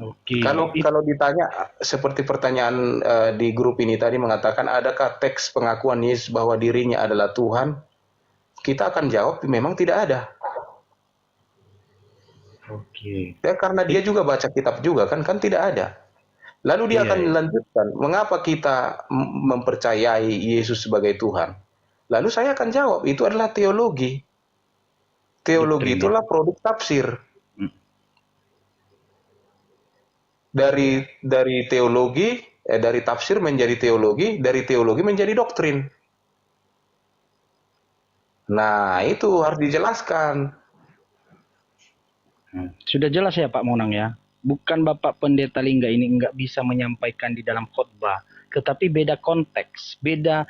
Oke. Kalau ditanya seperti pertanyaan di grup ini tadi mengatakan adakah teks pengakuan Yesus bahwa dirinya adalah Tuhan? Kita akan jawab memang tidak ada. Oke. Ya, karena dia juga baca kitab juga kan tidak ada. Lalu dia akan melanjutkan mengapa kita mempercayai Yesus sebagai Tuhan. Lalu saya akan jawab itu adalah teologi. Teologi itulah produk tafsir. Dari teologi, dari tafsir menjadi teologi, dari teologi menjadi doktrin. Nah, itu harus dijelaskan. Sudah jelas ya Pak Monang ya. Bukan Bapak Pendeta Lingga ini nggak bisa menyampaikan di dalam khotbah, tetapi beda konteks, beda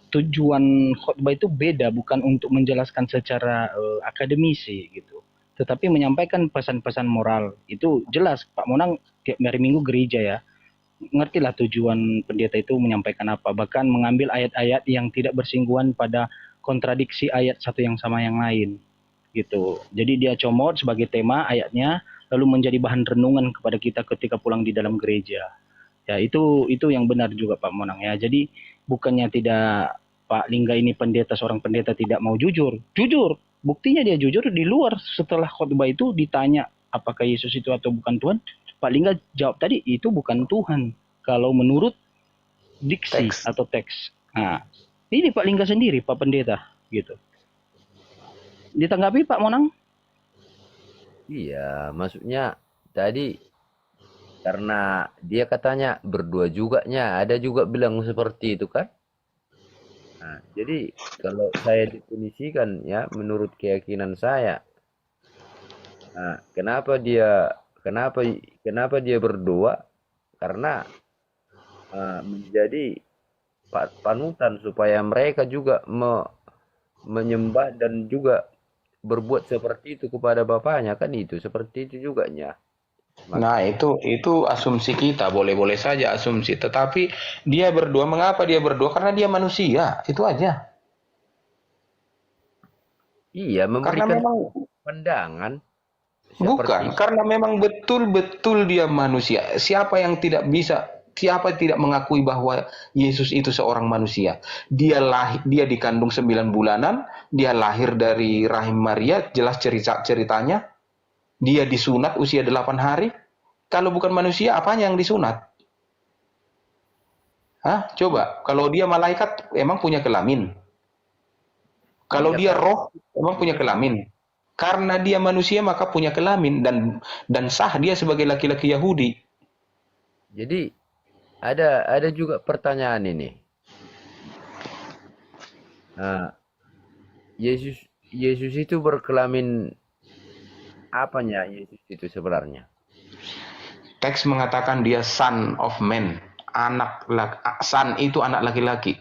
tujuan khotbah itu beda, bukan untuk menjelaskan secara akademisi gitu, tetapi menyampaikan pesan-pesan moral. Itu jelas Pak Monang tiap hari Minggu gereja ya, ngertilah tujuan pendeta itu menyampaikan apa, bahkan mengambil ayat-ayat yang tidak bersinggungan pada kontradiksi ayat satu yang sama yang lain gitu. Jadi dia comot sebagai tema ayatnya, lalu menjadi bahan renungan kepada kita ketika pulang di dalam gereja. Ya itu yang benar juga Pak Monang ya. Jadi bukannya tidak Pak Lingga ini seorang pendeta tidak mau jujur. Jujur. Buktinya dia jujur di luar setelah khotbah itu ditanya apakah Yesus itu atau bukan Tuhan. Pak Lingga jawab tadi itu bukan Tuhan. Kalau menurut diksi atau teks. Nah, ini Pak Lingga sendiri Pak Pendeta gitu. Ditanggapi Pak Monang? Iya, maksudnya tadi karena dia katanya berdua juga-nya, ada juga bilang seperti itu kan. Nah, jadi kalau saya definisikan ya menurut keyakinan saya, nah, kenapa dia berdua? Karena menjadi panutan supaya mereka juga menyembah dan juga berbuat seperti itu kepada bapaknya kan, itu seperti itu juga nya. Nah, itu asumsi kita, boleh-boleh saja asumsi. Tetapi dia berdua, mengapa dia berdua? Karena dia manusia, itu aja. Iya, memberikan pandangan. Bukan, karena memang betul-betul dia manusia. Siapa yang tidak mengakui bahwa Yesus itu seorang manusia? Dia dikandung 9 bulanan, dia lahir dari rahim Maria, jelas ceritanya. Dia disunat usia 8 hari. Kalau bukan manusia, apanya yang disunat? Hah? Coba, kalau dia malaikat, emang punya kelamin? Kalau dia roh, emang punya kelamin? Karena dia manusia, maka punya kelamin. Dan sah dia sebagai laki-laki Yahudi. Jadi, ada juga pertanyaan ini. Nah, Yesus itu berkelamin apanya Yesus itu sebenarnya? Teks mengatakan dia son of man, son itu anak laki-laki.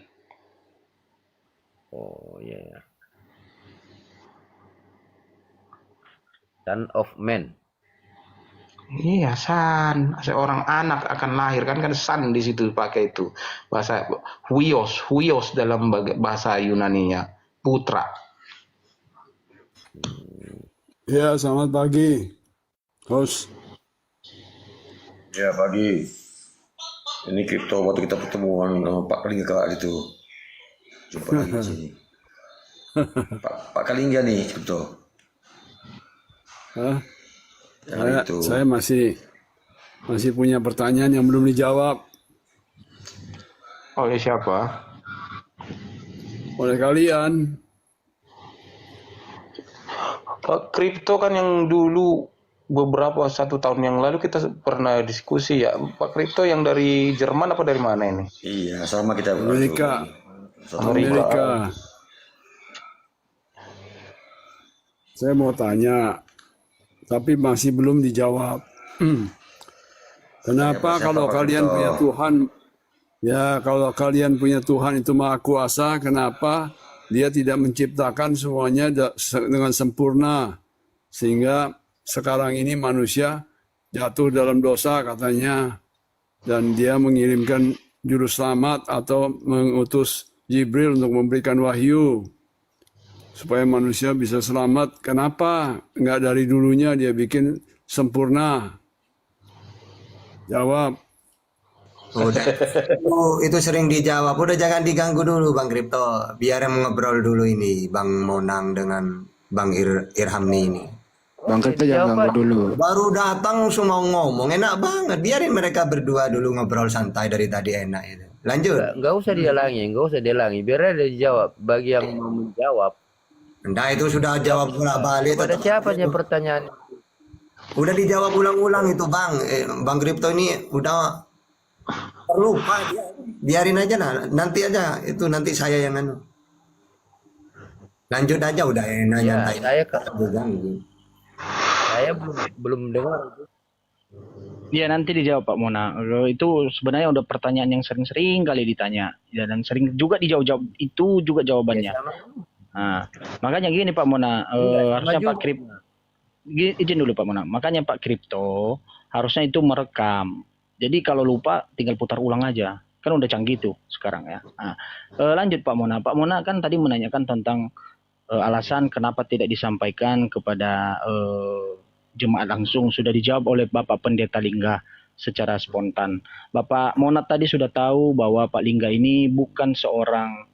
Oh iya. Ya. Son of man. Iya, son, seorang anak akan lahir kan son di situ pakai itu bahasa huios dalam bahasa Yunaninya, putra. Ya, selamat pagi, host. Ya pagi. Ini kripto waktu kita pertemuan sama Pak Kalingga itu. Jumpa lagi di sini. Pak Kalingga nih kripto. Saya masih punya pertanyaan yang belum dijawab. Oleh siapa? Oleh kalian. Pak kripto kan yang dulu beberapa 1 tahun yang lalu kita pernah diskusi ya. Pak kripto yang dari Jerman apa dari mana ini? Iya, sama kita. Amerika. Saya mau tanya, tapi masih belum dijawab. Kenapa kalau kalian punya Tuhan, ya kalau kalian punya Tuhan itu Maha Kuasa, kenapa Dia tidak menciptakan semuanya dengan sempurna, sehingga sekarang ini manusia jatuh dalam dosa katanya, dan Dia mengirimkan juru selamat atau mengutus Jibril untuk memberikan wahyu supaya manusia bisa selamat. Kenapa enggak dari dulunya Dia bikin sempurna? Jawab. Udah, itu sering dijawab. Udah jangan diganggu dulu Bang Kripto. Biar yang ngobrol dulu ini Bang Monang dengan Bang Irhamni ini. Bang Kripto jangan ganggu dulu. Baru datang semua ngomong, enak banget. Biarin mereka berdua dulu ngobrol santai dari tadi enak itu. Lanjut. Enggak usah dihalangi, biar dia dijawab. Bagi yang mau menjawab. Nah itu sudah jawab bolak-balik. Pada siapanya pertanyaan? Udah dijawab ulang-ulang itu Bang. Bang Kripto ini udah terlupa dia. Biarin aja lah. Nanti aja itu nanti saya yang anu. Lanjut aja udah enak nyantai. Saya belum dengar. Ya nanti dijawab Pak Mona. Itu sebenarnya udah pertanyaan yang sering-sering kali ditanya dan sering juga dijawab. Itu juga jawabannya. Nah, makanya gini Pak Mona, harusnya Pak Kripto izin dulu Pak Mona. Makanya Pak Kripto harusnya itu merekam. Jadi kalau lupa tinggal putar ulang aja. Kan udah canggih tuh sekarang ya. Nah, lanjut Pak Mona. Pak Mona kan tadi menanyakan tentang alasan kenapa tidak disampaikan kepada jemaat langsung. Sudah dijawab oleh Bapak Pendeta Lingga secara spontan. Bapak Mona tadi sudah tahu bahwa Pak Lingga ini bukan seorang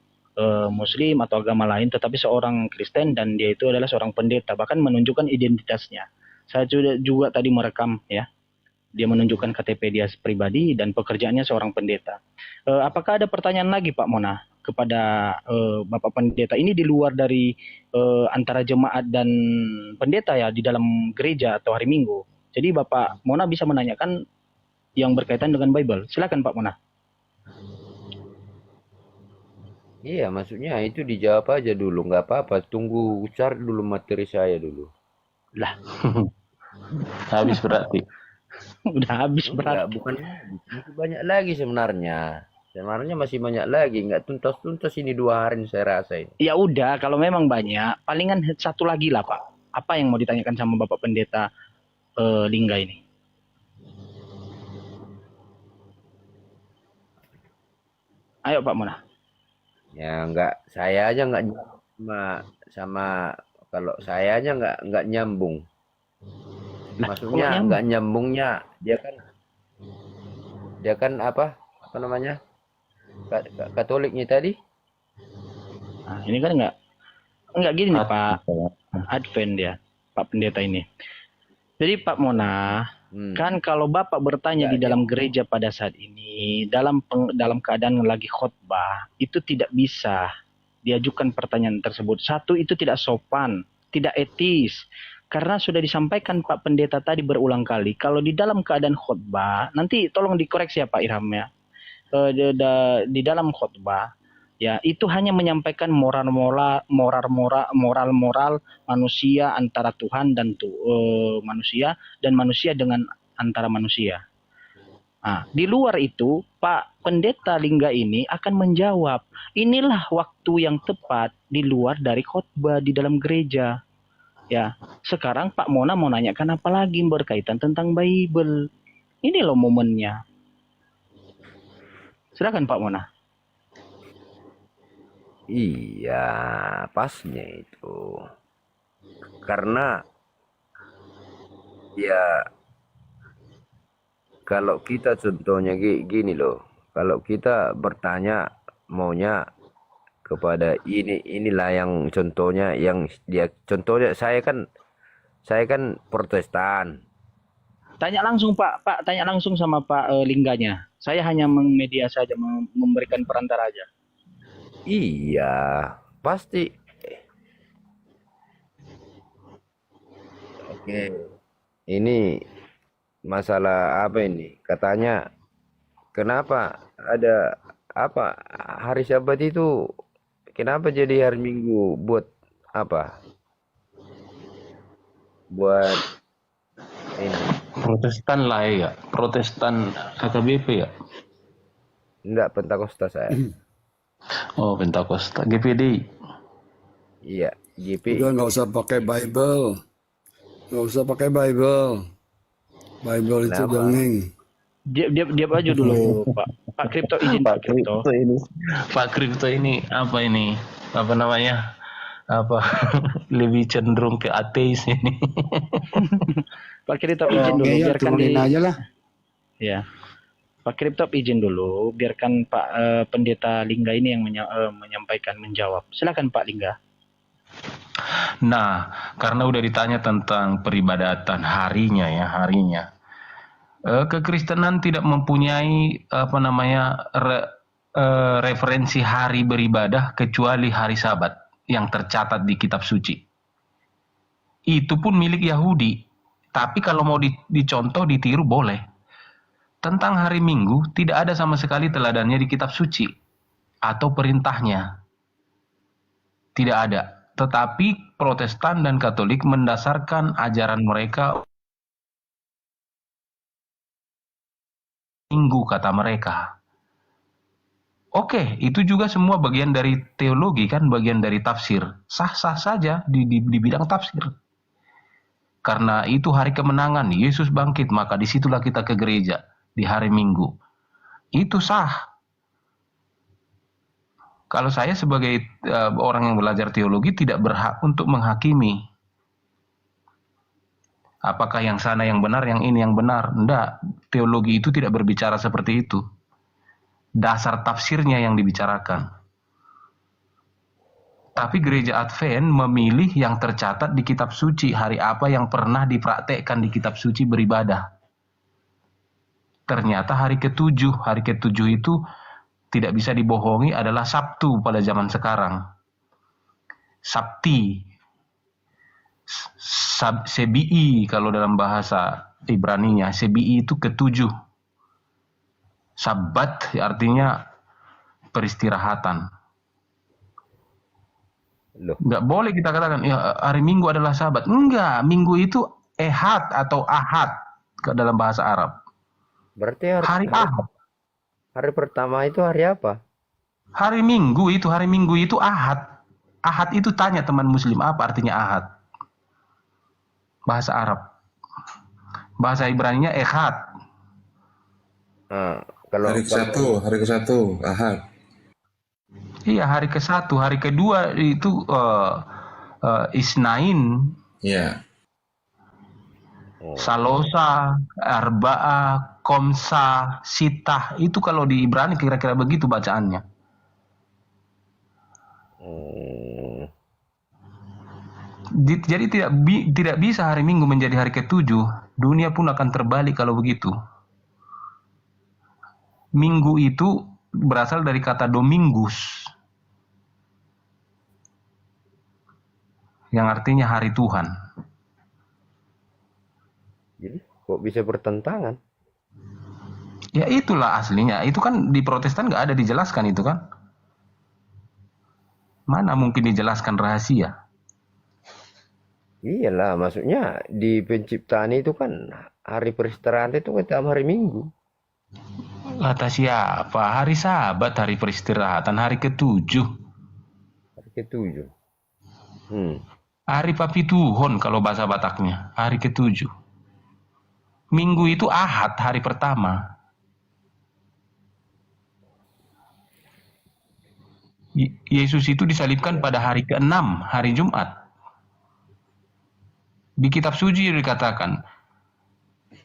Muslim atau agama lain, tetapi seorang Kristen dan dia itu adalah seorang pendeta. Bahkan menunjukkan identitasnya. Saya juga tadi merekam ya. Dia menunjukkan KTP dia pribadi dan pekerjaannya seorang pendeta. Apakah ada pertanyaan lagi Pak Mona kepada Bapak Pendeta ini di luar dari antara jemaat dan pendeta ya di dalam gereja atau hari Minggu? Jadi Bapak Mona bisa menanyakan yang berkaitan dengan Bible. Silakan Pak Mona. Iya, maksudnya itu dijawab aja dulu, nggak apa-apa. Tunggu cari dulu materi saya dulu. Lah, habis berarti. Udah habis berarti. Bukan, masih banyak lagi sebenarnya. Sebenarnya masih banyak lagi, nggak tuntas-tuntas ini 2 hari saya rasa ini. Ya udah, kalau memang banyak, palingan satu lagi lah Pak. Apa yang mau ditanyakan sama Bapak Pendeta Lingga ini? Ayo Pak Mona. Ya nggak, saya aja nggak sama kalau saya aja nggak nyambung. Maksudnya nggak nyambungnya dia kan apa namanya Katoliknya tadi. Nah, ini kan nggak gini nih Pak Advent dia Pak Pendeta ini. Jadi Pak Mona kan kalau Bapak bertanya di dalam gereja pada saat ini dalam keadaan lagi khotbah itu tidak bisa diajukan pertanyaan tersebut. Satu, itu tidak sopan, tidak etis. Karena sudah disampaikan Pak Pendeta tadi berulang kali, kalau di dalam keadaan khotbah, nanti tolong dikoreksi ya Pak Irham ya, di dalam khotbah, Ya, itu hanya menyampaikan moral manusia antara Tuhan dan manusia, dan manusia dengan antara manusia. Nah, di luar itu, Pak Pendeta Lingga ini akan menjawab. Inilah waktu yang tepat di luar dari khotbah di dalam gereja. Ya, sekarang Pak Mona mau nanyakan apa lagi berkaitan tentang Bible. Ini loh momennya. Silakan Pak Mona. Iya, pasnya itu. Karena ya kalau kita contohnya gini loh, kalau kita bertanya maunya kepada inilah yang contohnya saya kan Protestan. Tanya langsung Pak, tanya langsung sama Pak Lingganya. Saya hanya media saja, memberikan perantara aja. Iya, pasti. Oke. Ini masalah apa ini? Katanya kenapa ada apa hari Sabat itu kenapa jadi hari Minggu buat apa? Buat ini. Protestan lah ya, Protestan KKBP ya. Enggak, Pentakosta saya. Oh, Pentakosta, GPD. Iya, GP. Udah nggak usah pakai Bible. Nggak usah pakai Bible. Bible itu Kenapa? dongeng. Dia aja dulu Pak. Pak Kripto izin Pak Kripto. Pak Kripto ini apa ini? Apa namanya? Apa lebih cenderung ke ateis ini? Pak Kripto izin dulu, Oke, ya, biarkan turunin aja lah. Ya. Pak Kripto izin dulu, biarkan Pak Pendeta Lingga ini yang menyampaikan, menjawab. Silakan Pak Lingga. Nah, karena udah ditanya tentang peribadatan harinya. Kekristenan tidak mempunyai referensi hari beribadah kecuali hari Sabat yang tercatat di kitab suci. Itu pun milik Yahudi. Tapi kalau mau dicontoh, ditiru boleh. Tentang hari Minggu tidak ada sama sekali teladannya di kitab suci atau perintahnya. Tidak ada. Tetapi Protestan dan Katolik mendasarkan ajaran mereka Minggu kata mereka. Oke, itu juga semua bagian dari teologi kan, bagian dari tafsir. Sah-sah saja di bidang tafsir. Karena itu hari kemenangan, Yesus bangkit, maka disitulah kita ke gereja di hari Minggu. Itu sah. Kalau saya sebagai orang yang belajar teologi tidak berhak untuk menghakimi. Apakah yang sana yang benar, yang ini yang benar? Enggak, teologi itu tidak berbicara seperti itu. Dasar tafsirnya yang dibicarakan. Tapi gereja Advent memilih yang tercatat di kitab suci, hari apa yang pernah dipraktekkan di kitab suci beribadah. Ternyata hari ketujuh itu tidak bisa dibohongi adalah Sabtu pada zaman sekarang. Sabti. Sebi'i kalau dalam bahasa Ibraninya, Sebi'i itu ketujuh. Sabat artinya peristirahatan. Nggak boleh kita katakan ya, hari Minggu adalah Sabat. Enggak, Minggu itu Ehad atau Ahad dalam bahasa Arab. Berarti hari Ahad. Hari pertama itu hari apa? Hari Minggu itu Ahad. Ahad itu tanya teman Muslim apa artinya Ahad? Bahasa Arab. Bahasa Ibraninya Ehad. Hari ke-1, Ahad. Iya, hari ke-1, hari kedua itu Isnain. Iya. Salosa, Arba'ah, Komsa, Sitah. Itu kalau di Ibrani kira-kira begitu bacaannya. Jadi tidak bisa hari Minggu menjadi hari ke-7. Dunia pun akan terbalik kalau begitu. Minggu itu berasal dari kata Domingus, yang artinya hari Tuhan. Jadi kok bisa bertentangan? Ya itulah aslinya. Itu kan di Protestan nggak ada dijelaskan itu kan. Mana mungkin dijelaskan rahasia? Iyalah, maksudnya di penciptaan itu kan hari peristirahatan itu kita hari Minggu. Kata siapa? Hari Sabat, hari peristirahatan, hari ke-7. Hari ke-7. Hari Papi Tuhon kalau bahasa Bataknya, hari ke-7. Minggu itu Ahad, hari pertama. Yesus itu disalibkan pada hari ke-6, hari Jumat. Di kitab suci dikatakan,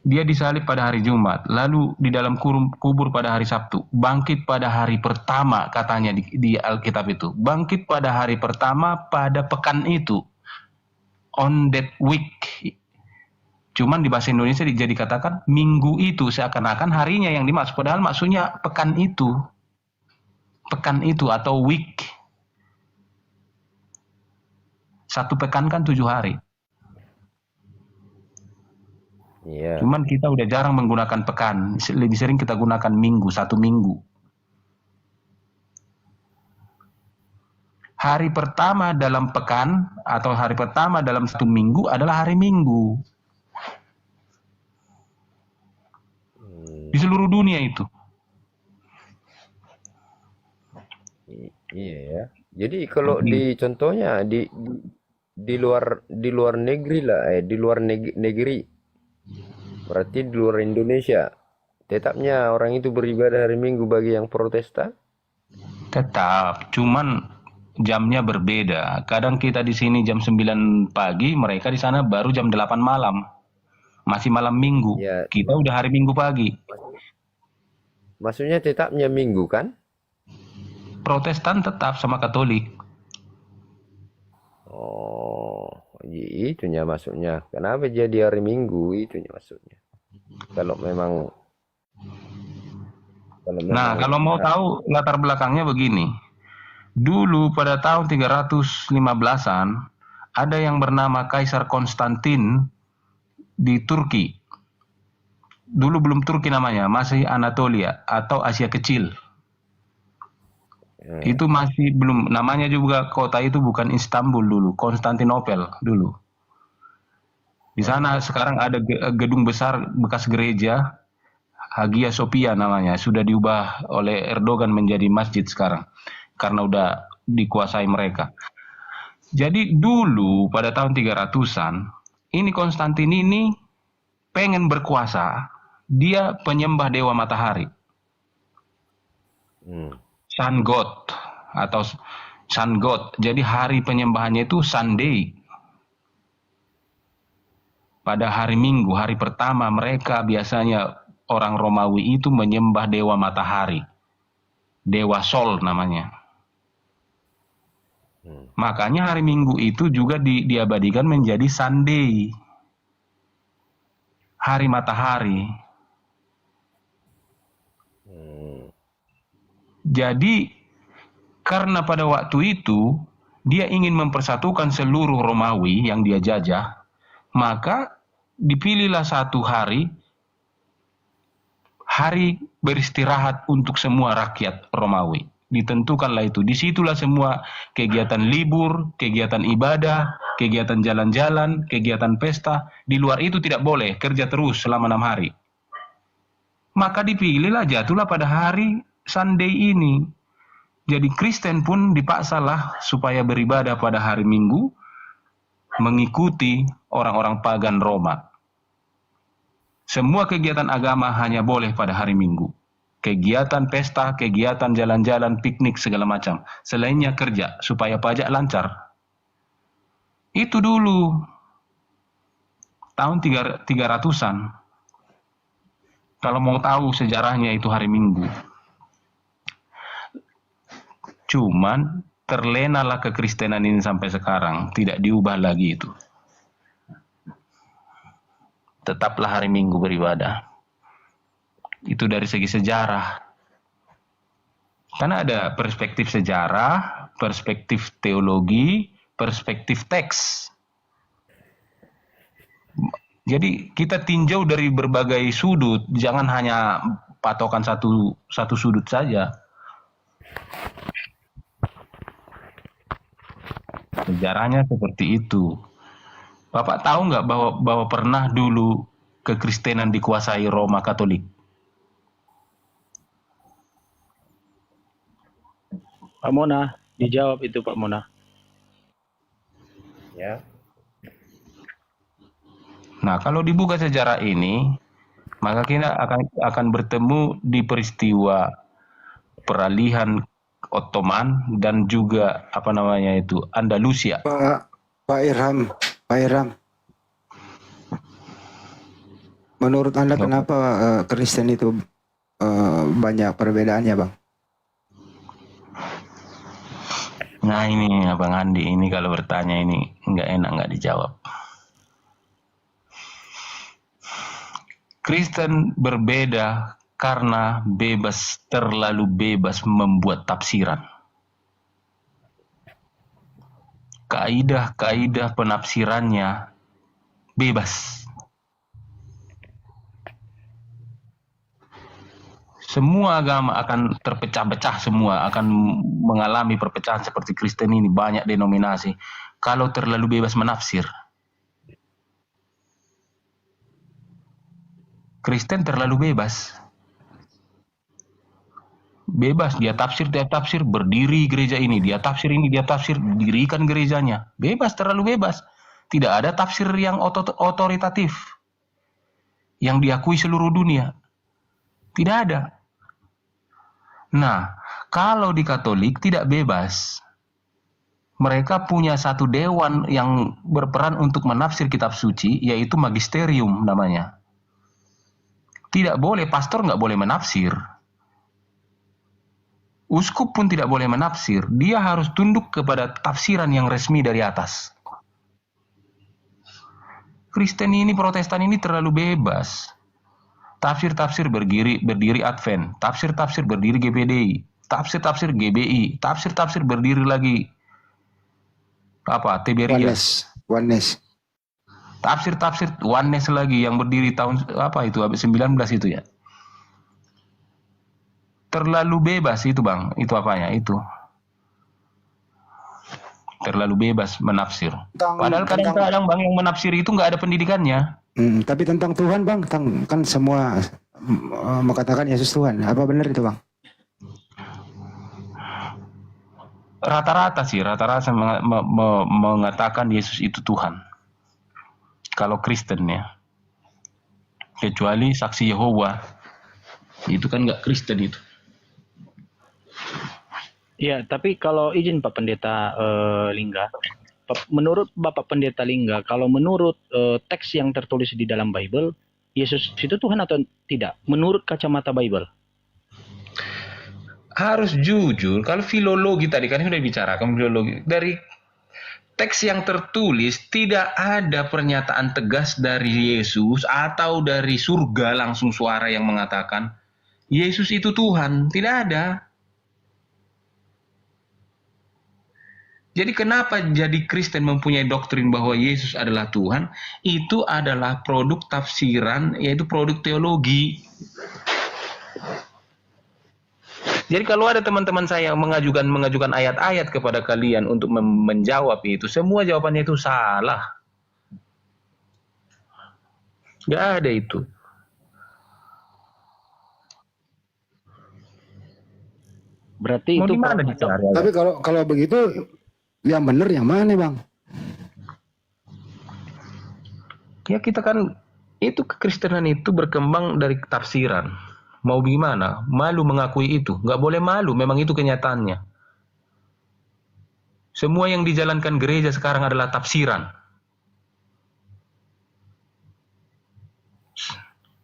dia disalib pada hari Jumat, lalu di dalam kubur pada hari Sabtu, bangkit pada hari pertama, katanya di Alkitab itu. Bangkit pada hari pertama pada pekan itu. On that week. Cuman di bahasa Indonesia jadi katakan minggu itu, seakan-akan harinya yang dimaksud, padahal maksudnya pekan itu. Pekan itu atau week. Satu pekan kan 7 hari. Iya. Cuman kita udah jarang menggunakan pekan. Lebih sering kita gunakan minggu, 1 minggu. Hari pertama dalam pekan atau hari pertama dalam 1 minggu adalah hari Minggu. Di seluruh dunia itu. Iya ya. Jadi kalau di contohnya di luar negeri lah, di luar negeri, berarti di luar Indonesia, tetapnya orang itu beribadah hari Minggu bagi yang Protestan? Tetap, cuman jamnya berbeda. Kadang kita di sini jam 9 pagi, mereka di sana baru jam 8 malam. Masih malam Minggu. Ya. Kita udah hari Minggu pagi. Maksudnya tetapnya Minggu kan? Protestan tetap sama Katolik. Oh, itunya maksudnya. Kenapa jadi hari Minggu? Itunya maksudnya. Kalau memang Nah, kalau mau tahu latar belakangnya begini. Dulu pada tahun 315-an ada yang bernama Kaisar Konstantin di Turki. Dulu belum Turki namanya, masih Anatolia atau Asia Kecil. Itu masih belum, namanya juga kota itu bukan Istanbul dulu, Konstantinopel dulu. Di sana sekarang ada gedung besar bekas gereja, Hagia Sophia namanya, sudah diubah oleh Erdogan menjadi masjid sekarang karena udah dikuasai mereka. Jadi dulu pada tahun 300-an, ini Konstantin ini pengen berkuasa, dia penyembah dewa matahari. Sun God atau Sun God. Jadi hari penyembahannya itu Sunday. Pada hari Minggu, hari pertama mereka biasanya orang Romawi itu menyembah dewa matahari. Dewa Sol namanya. Makanya hari Minggu itu juga diabadikan menjadi Sunday. Hari matahari. Jadi karena pada waktu itu dia ingin mempersatukan seluruh Romawi yang dia jajah, maka dipilihlah satu hari beristirahat untuk semua rakyat Romawi. Ditentukanlah itu. Disitulah semua kegiatan libur, kegiatan ibadah, kegiatan jalan-jalan, kegiatan pesta. Di luar itu tidak boleh, kerja terus selama 6 hari. Maka dipilihlah, jatuhlah pada hari Sunday ini. Jadi Kristen pun dipaksalah supaya beribadah pada hari Minggu, mengikuti orang-orang pagan Roma. Semua kegiatan agama hanya boleh pada hari Minggu. Kegiatan pesta, kegiatan jalan-jalan, piknik, segala macam. Selainnya kerja, supaya pajak lancar. Itu dulu. Tahun 300-an. Kalau mau tahu sejarahnya itu hari Minggu. Cuman terlenalah kekristenan ini sampai sekarang, tidak diubah lagi itu. Tetaplah hari Minggu beribadah. Itu dari segi sejarah. Karena ada perspektif sejarah, perspektif teologi, perspektif teks. Jadi kita tinjau dari berbagai sudut, jangan hanya patokan satu sudut saja. sejarahnya seperti itu. Bapak tahu nggak bahwa pernah dulu kekristenan dikuasai Roma Katolik? Pak Mona, dijawab itu Pak Mona. Ya. Nah, kalau dibuka sejarah ini, maka kita akan bertemu di peristiwa peralihan Ottoman dan juga Andalusia. Pak Irham, menurut Anda kenapa Kristen itu banyak perbedaannya, Bang? Nah ini Bang Andi, ini kalau bertanya ini nggak enak nggak dijawab. Kristen berbeda karena terlalu bebas membuat tafsiran. Kaidah-kaidah penafsirannya bebas. Semua agama akan terpecah-pecah, semua akan mengalami perpecahan seperti Kristen ini, banyak denominasi. Kalau terlalu bebas menafsir. Kristen terlalu bebas. Bebas, dia tafsir, berdiri gereja ini, dia tafsir ini, dia tafsir, dirikan gerejanya. Bebas, terlalu bebas. Tidak ada tafsir yang otoritatif, yang diakui seluruh dunia. Tidak ada. Nah, kalau di Katolik tidak bebas. Mereka punya satu dewan yang berperan untuk menafsir kitab suci, yaitu magisterium namanya. Tidak boleh, pastor nggak boleh menafsir. Uskup pun tidak boleh menafsir. Dia harus tunduk kepada tafsiran yang resmi dari atas. Kristen ini, Protestan ini terlalu bebas. Tafsir-tafsir berdiri Advent, tafsir-tafsir berdiri GPDI, tafsir-tafsir GBI, tafsir-tafsir berdiri lagi Tiberias. Oneness. Tafsir-tafsir Oneness lagi yang berdiri tahun abis 19 itu ya. Terlalu bebas itu Bang, itu apanya itu. Terlalu bebas menafsir. Padahal kadang-kadang Bang yang menafsir itu nggak ada pendidikannya. Tapi tentang Tuhan, Bang, kan semua mengatakan Yesus Tuhan. Apa benar itu, Bang? Rata-rata mengatakan Yesus itu Tuhan. Kalau Kristen ya. Kecuali saksi Yehova. Itu kan nggak Kristen itu. Iya, tapi kalau izin Pak Pendeta Lingga, menurut Bapak Pendeta Lingga, kalau menurut teks yang tertulis di dalam Bible, Yesus itu Tuhan atau tidak? Menurut kacamata Bible. Harus jujur, kalau filologi tadi kan sudah bicarakan filologi. Dari teks yang tertulis tidak ada pernyataan tegas dari Yesus atau dari surga langsung suara yang mengatakan Yesus itu Tuhan. Tidak ada. Jadi kenapa jadi Kristen mempunyai doktrin bahwa Yesus adalah Tuhan? Itu adalah produk tafsiran, yaitu produk teologi. Jadi kalau ada teman-teman saya yang mengajukan ayat-ayat kepada kalian untuk menjawab itu, semua jawabannya itu salah. Gak ada itu. Berarti itu mana dicari? Tapi kalau begitu yang benar yang mana, Bang? Ya kita kan, itu kekristenan itu berkembang dari tafsiran. Mau gimana? Malu mengakui itu. Nggak boleh malu, memang itu kenyataannya. Semua yang dijalankan gereja sekarang adalah tafsiran.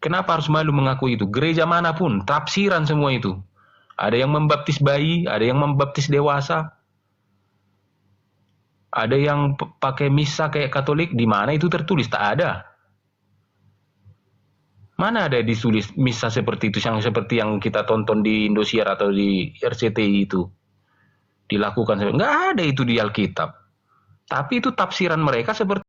Kenapa harus malu mengakui itu? Gereja manapun, tafsiran semua itu. Ada yang membaptis bayi, ada yang membaptis dewasa. Ada yang pakai misa kayak Katolik, di mana itu tertulis? Tak ada. Mana ada ditulis misa seperti itu, yang seperti yang kita tonton di Indosiar atau di RCTI itu dilakukan? Nggak ada itu di Alkitab. Tapi itu tafsiran mereka seperti